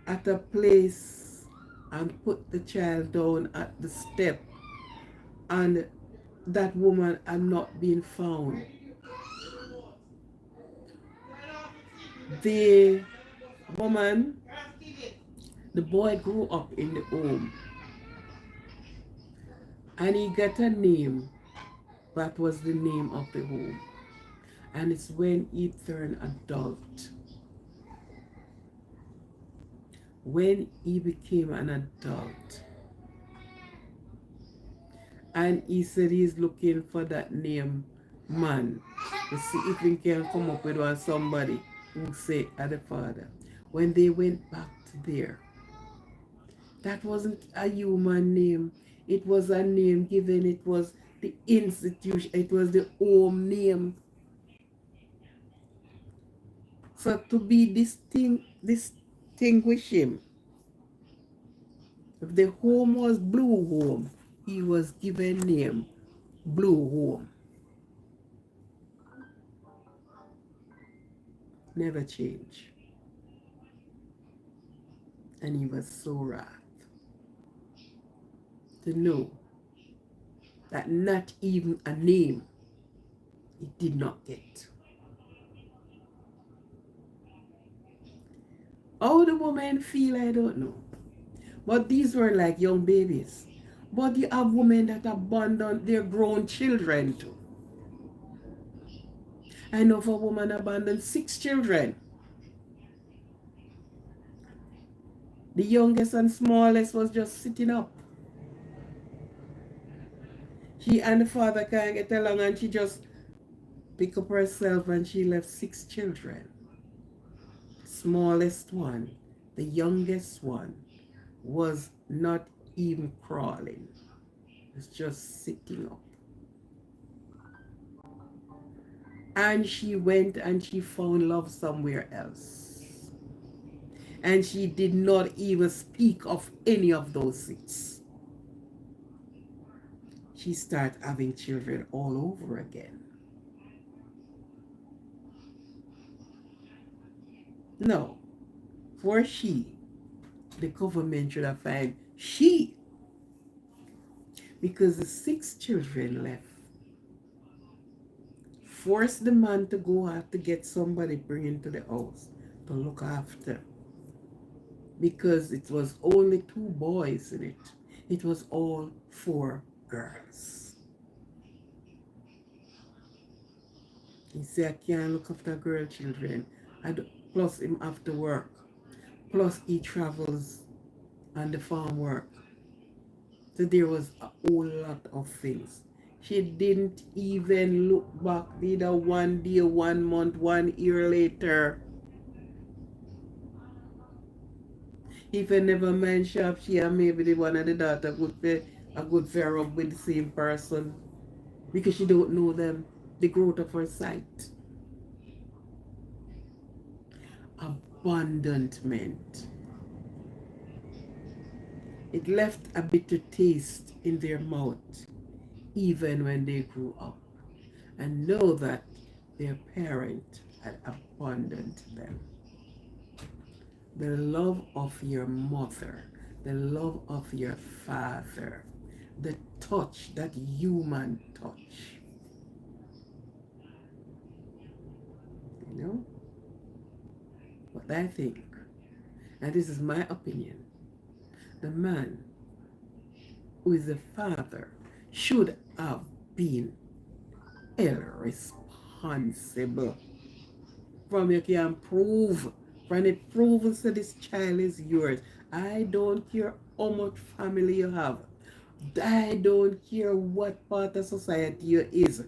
at a place and put the child down at the step, and that woman had not been found. The woman, the boy grew up in the home, and he got a name that was the name of the home. And it's when he turned adult, when he became an adult, and he said he's looking for that name man to see if he can come up with one somebody who say at the father. When they went back to there, that wasn't a human name. It was a name given. It was the institution. It was the home name. So to be distinguish him, if the home was Blue Home, he was given name Blue Home. Never change. And he was so wrath to know that not even a name he did not get. How the women feel, I don't know. But these were like young babies. But you have women that abandon their grown children too. I know of a woman abandoned 6 children. The youngest and smallest was just sitting up. She and the father can't get along, and she just picked up herself and she left 6 children. Smallest one, the youngest one, was not even crawling. It's just sitting up. And she went and she found love somewhere else. And she did not even speak of any of those things. She started having children all over again. No, for she, the government should have found she, because the 6 children left, forced the man to go out to get somebody bring into the house to look after, because it was only 2 boys in it. It was all 4 girls. He said, I can't look after girl children. Plus him have to work. Plus he travels on the farm work. So there was a whole lot of things. She didn't even look back either 1 day, 1 month, 1 year later. If I never mind shop, she and maybe the one of the daughter a good fair up with the same person, because she don't know them, the growth of her sight. Abandonment. It left a bitter taste in their mouth even when they grew up and know that their parent had abandoned them. The love of your mother, the love of your father, the touch, that human touch. You know? What I think, and this is my opinion, the man who is the father should have been irresponsible. From you can prove, from it proves that this child is yours. I don't care how much family you have. I don't care what part of society you is.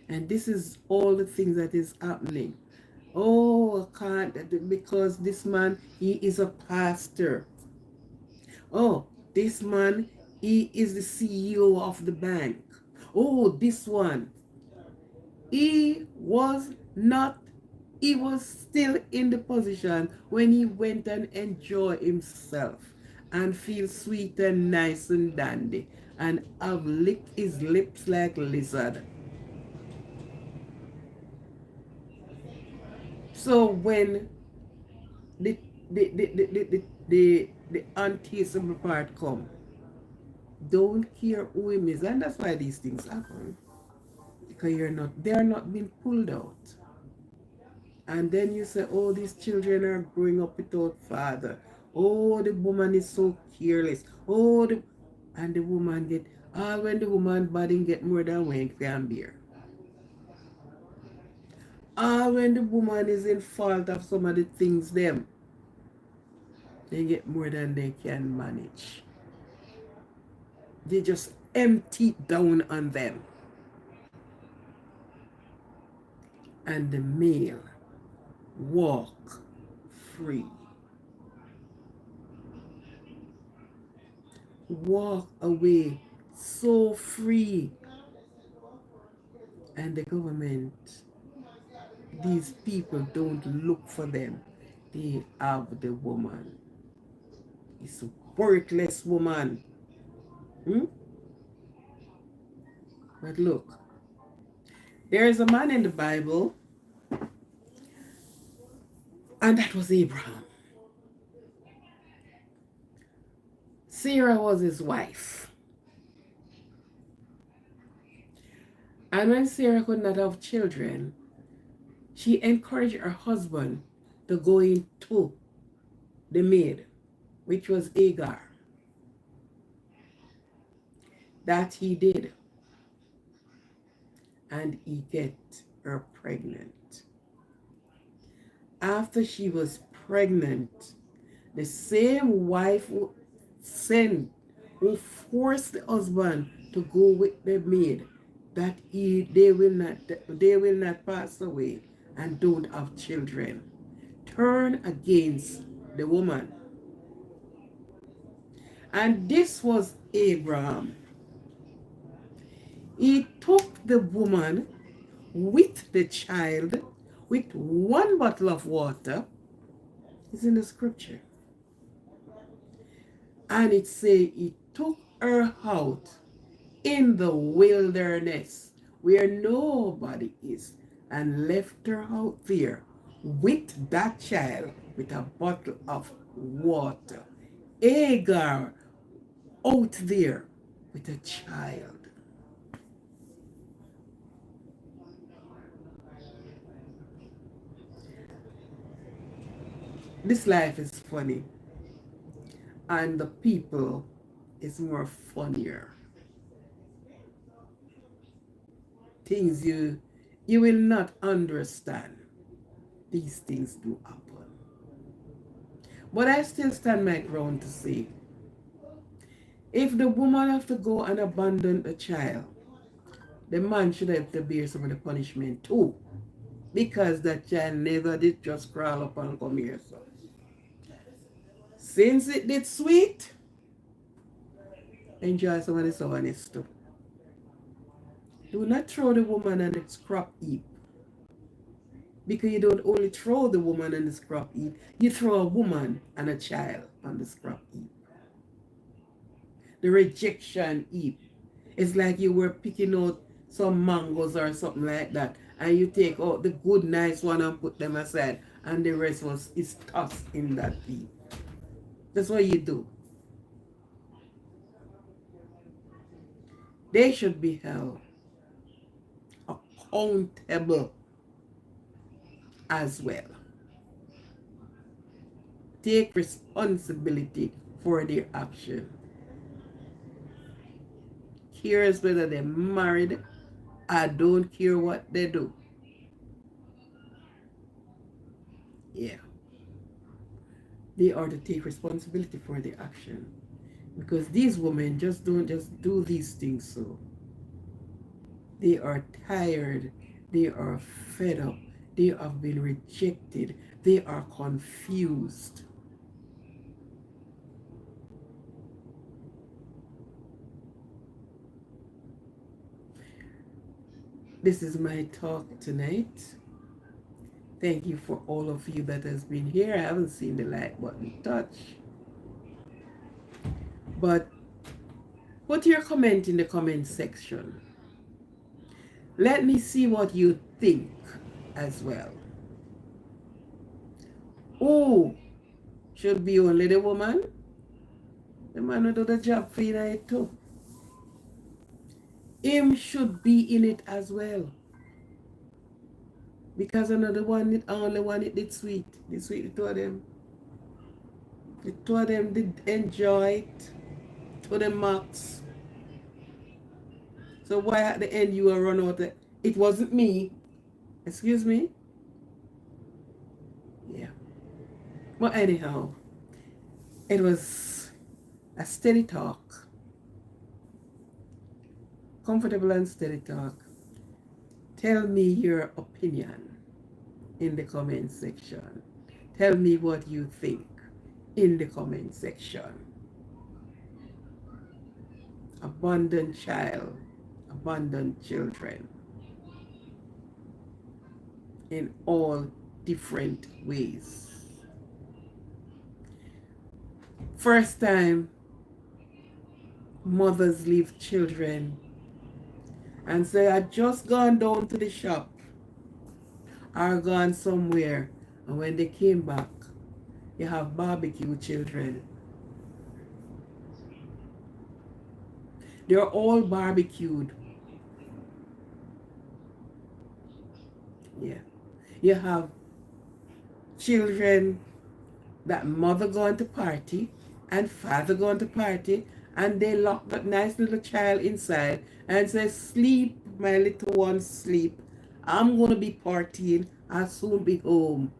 And this is all the things that is happening. Oh, I can't, because this man, he is a pastor. Oh, this man, he is the CEO of the bank. Oh, this one, he was not, he was still in the position when he went and enjoy himself and feel sweet and nice and dandy and have licked his lips like lizard. So when the the the the the, the, the untasteable part come, don't care who him is, and that's why these things happen, because they are not being pulled out. And then you say, oh, these children are growing up without father. Oh, the woman is so careless. And the woman get, when the woman body get more than one can bear. When the woman is in fault of some of the things them, they get more than they can manage. They just empty down on them. And the male walk free. Walk away so free. And the government, these people don't look for them. They have the woman. It's a worthless woman. But look, there is a man in the Bible, and that was Abraham. Sarah was his wife. And when Sarah could not have children, she encouraged her husband to go into the maid, which was Hagar. That he did. And he get her pregnant. After she was pregnant, the same wife who forced the husband to go with the maid, that they will not pass away and don't have children, turn against the woman. And this was Abraham. He took the woman with the child with one bottle of water is in the scripture. And it say he took her out in the wilderness where nobody is and left her out there with that child with a bottle of water. Agar out there with a child. This life is funny, and the people is more funnier. Things you will not understand. These things do happen. But I still stand my ground to say, if the woman have to go and abandon a child, the man should have to bear some of the punishment too. Because that child never did just crawl up and come here. So since it did sweet, enjoy some of the sourness too. Do not throw the woman on the scrap heap. Because you don't only throw the woman on the scrap heap, you throw a woman and a child on the scrap heap. The rejection heap. It's like you were picking out some mangoes or something like that, and you take out the good, nice one and put them aside, and the rest is tossed in that heap. That's what you do. They should be held accountable as well. Take responsibility for their action. Cares whether they're married, I don't care what they do. Yeah. They are to take responsibility for their action. Because these women don't just do these things so. They are tired. They are fed up. They have been rejected. They are confused. This is my talk tonight. Thank you for all of you that has been here. I haven't seen the like button touch. But put your comment in the comment section. Let me see what you think as well. Who should be only the woman? The man will do the job for you too. Him should be in it as well. Because another one, it only one it did sweet. The sweet, the two of them. The two of them did enjoy it to the max. So why at the end you will run out of, it wasn't me. Excuse me? Yeah. But anyhow, it was a steady talk. Comfortable and steady talk. Tell me your opinion in the comment section. Tell me what you think in the comment section. Abandoned child, abandoned children in all different ways. First time mothers leave children and say, I just gone down to the shop or gone somewhere, and when they came back, you have barbecue children. They're all barbecued. Yeah. You have children that mother going to party and father going to party, and they lock that nice little child inside and say, sleep, my little one, sleep. I'm going to be partying. I'll soon be home.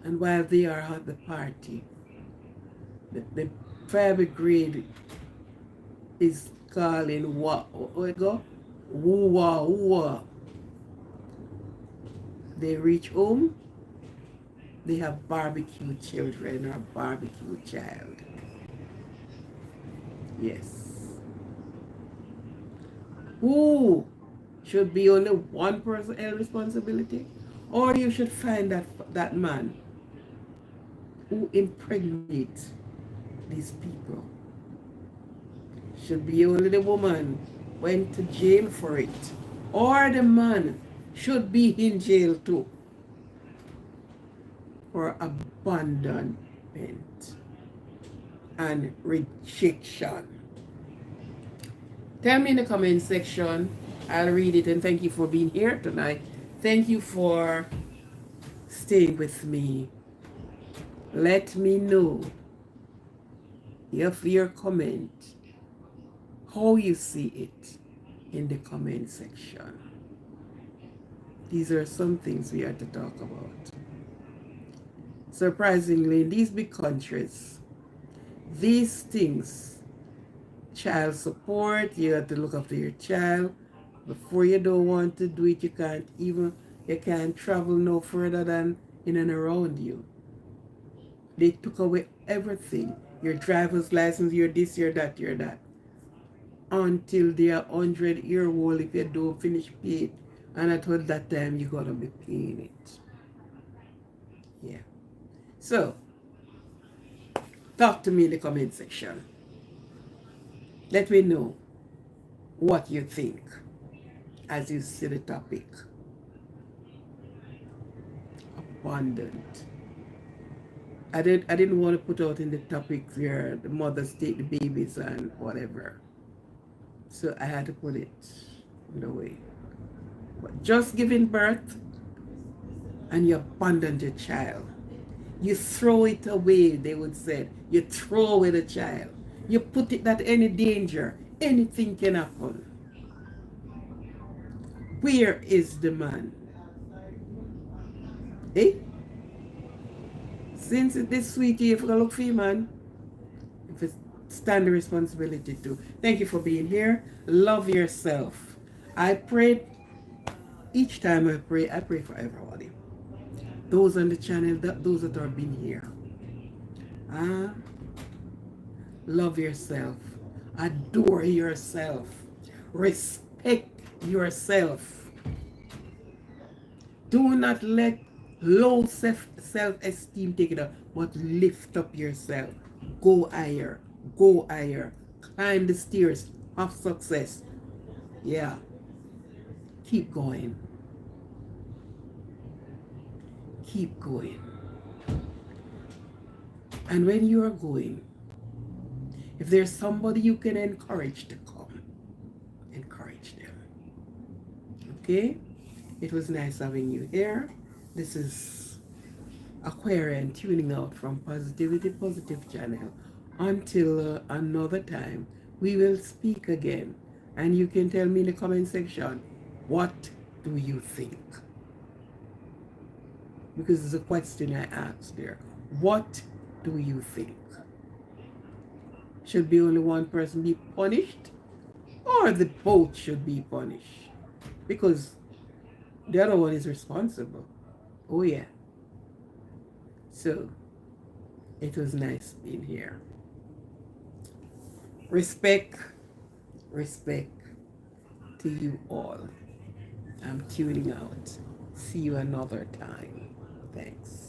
And while they are at the party, the private grade is calling what we go? Woo-wah, woo-wah. They reach home, they have barbecue children or barbecue child. Yes. Who should be only one person held responsibility, or you should find that man who impregnates these people. Should be only the woman went to jail for it, or the man should be in jail too for abandonment and rejection. Tell me in the comment section. I'll read it, and thank you for being here tonight. Thank you for staying with me. Let me know if your comment, how you see it in the comment section. These are some things we are to talk about. Surprisingly, in these big countries, these things, child support, you have to look after your child. Before you don't want to do it, you can't travel no further than in and around you. They took away everything. Your driver's license, your this, your that, your that. Until they are 100-year old if you don't finish paying. And until that time, you're going to be paying it. Yeah. So, talk to me in the comment section. Let me know what you think as you see the topic. Abundant. I didn't want to put out in the topic where the mothers take the babies and whatever. So I had to put it in the way. But just giving birth and you abandon your child. You throw it away, they would say. You throw away the child. You put it at any danger. Anything can happen. Where is the man? Eh? Since it is sweet, you have to look for your man. If it's stand the responsibility too. Thank you for being here. Love yourself. I pray each time I pray for everybody. Those on the channel, those that are being here. Ah, love yourself. Adore yourself. Respect yourself. Do not let low self-esteem take it up, but lift up yourself. Go higher. Go higher. Climb the stairs of success. Yeah. Keep going. Keep going. And when you are going, if there's somebody you can encourage to come, encourage them. Okay? It was nice having you here. This is Aquarian tuning out from Positivity Positive channel. Until another time, we will speak again. And you can tell me in the comment section, what do you think? Because it's a question I asked there. What do you think? Should be only one person be punished? Or the both should be punished? Because the other one is responsible. Oh yeah. So, it was nice being here. Respect to you all. I'm tuning out. See you another time. Thanks.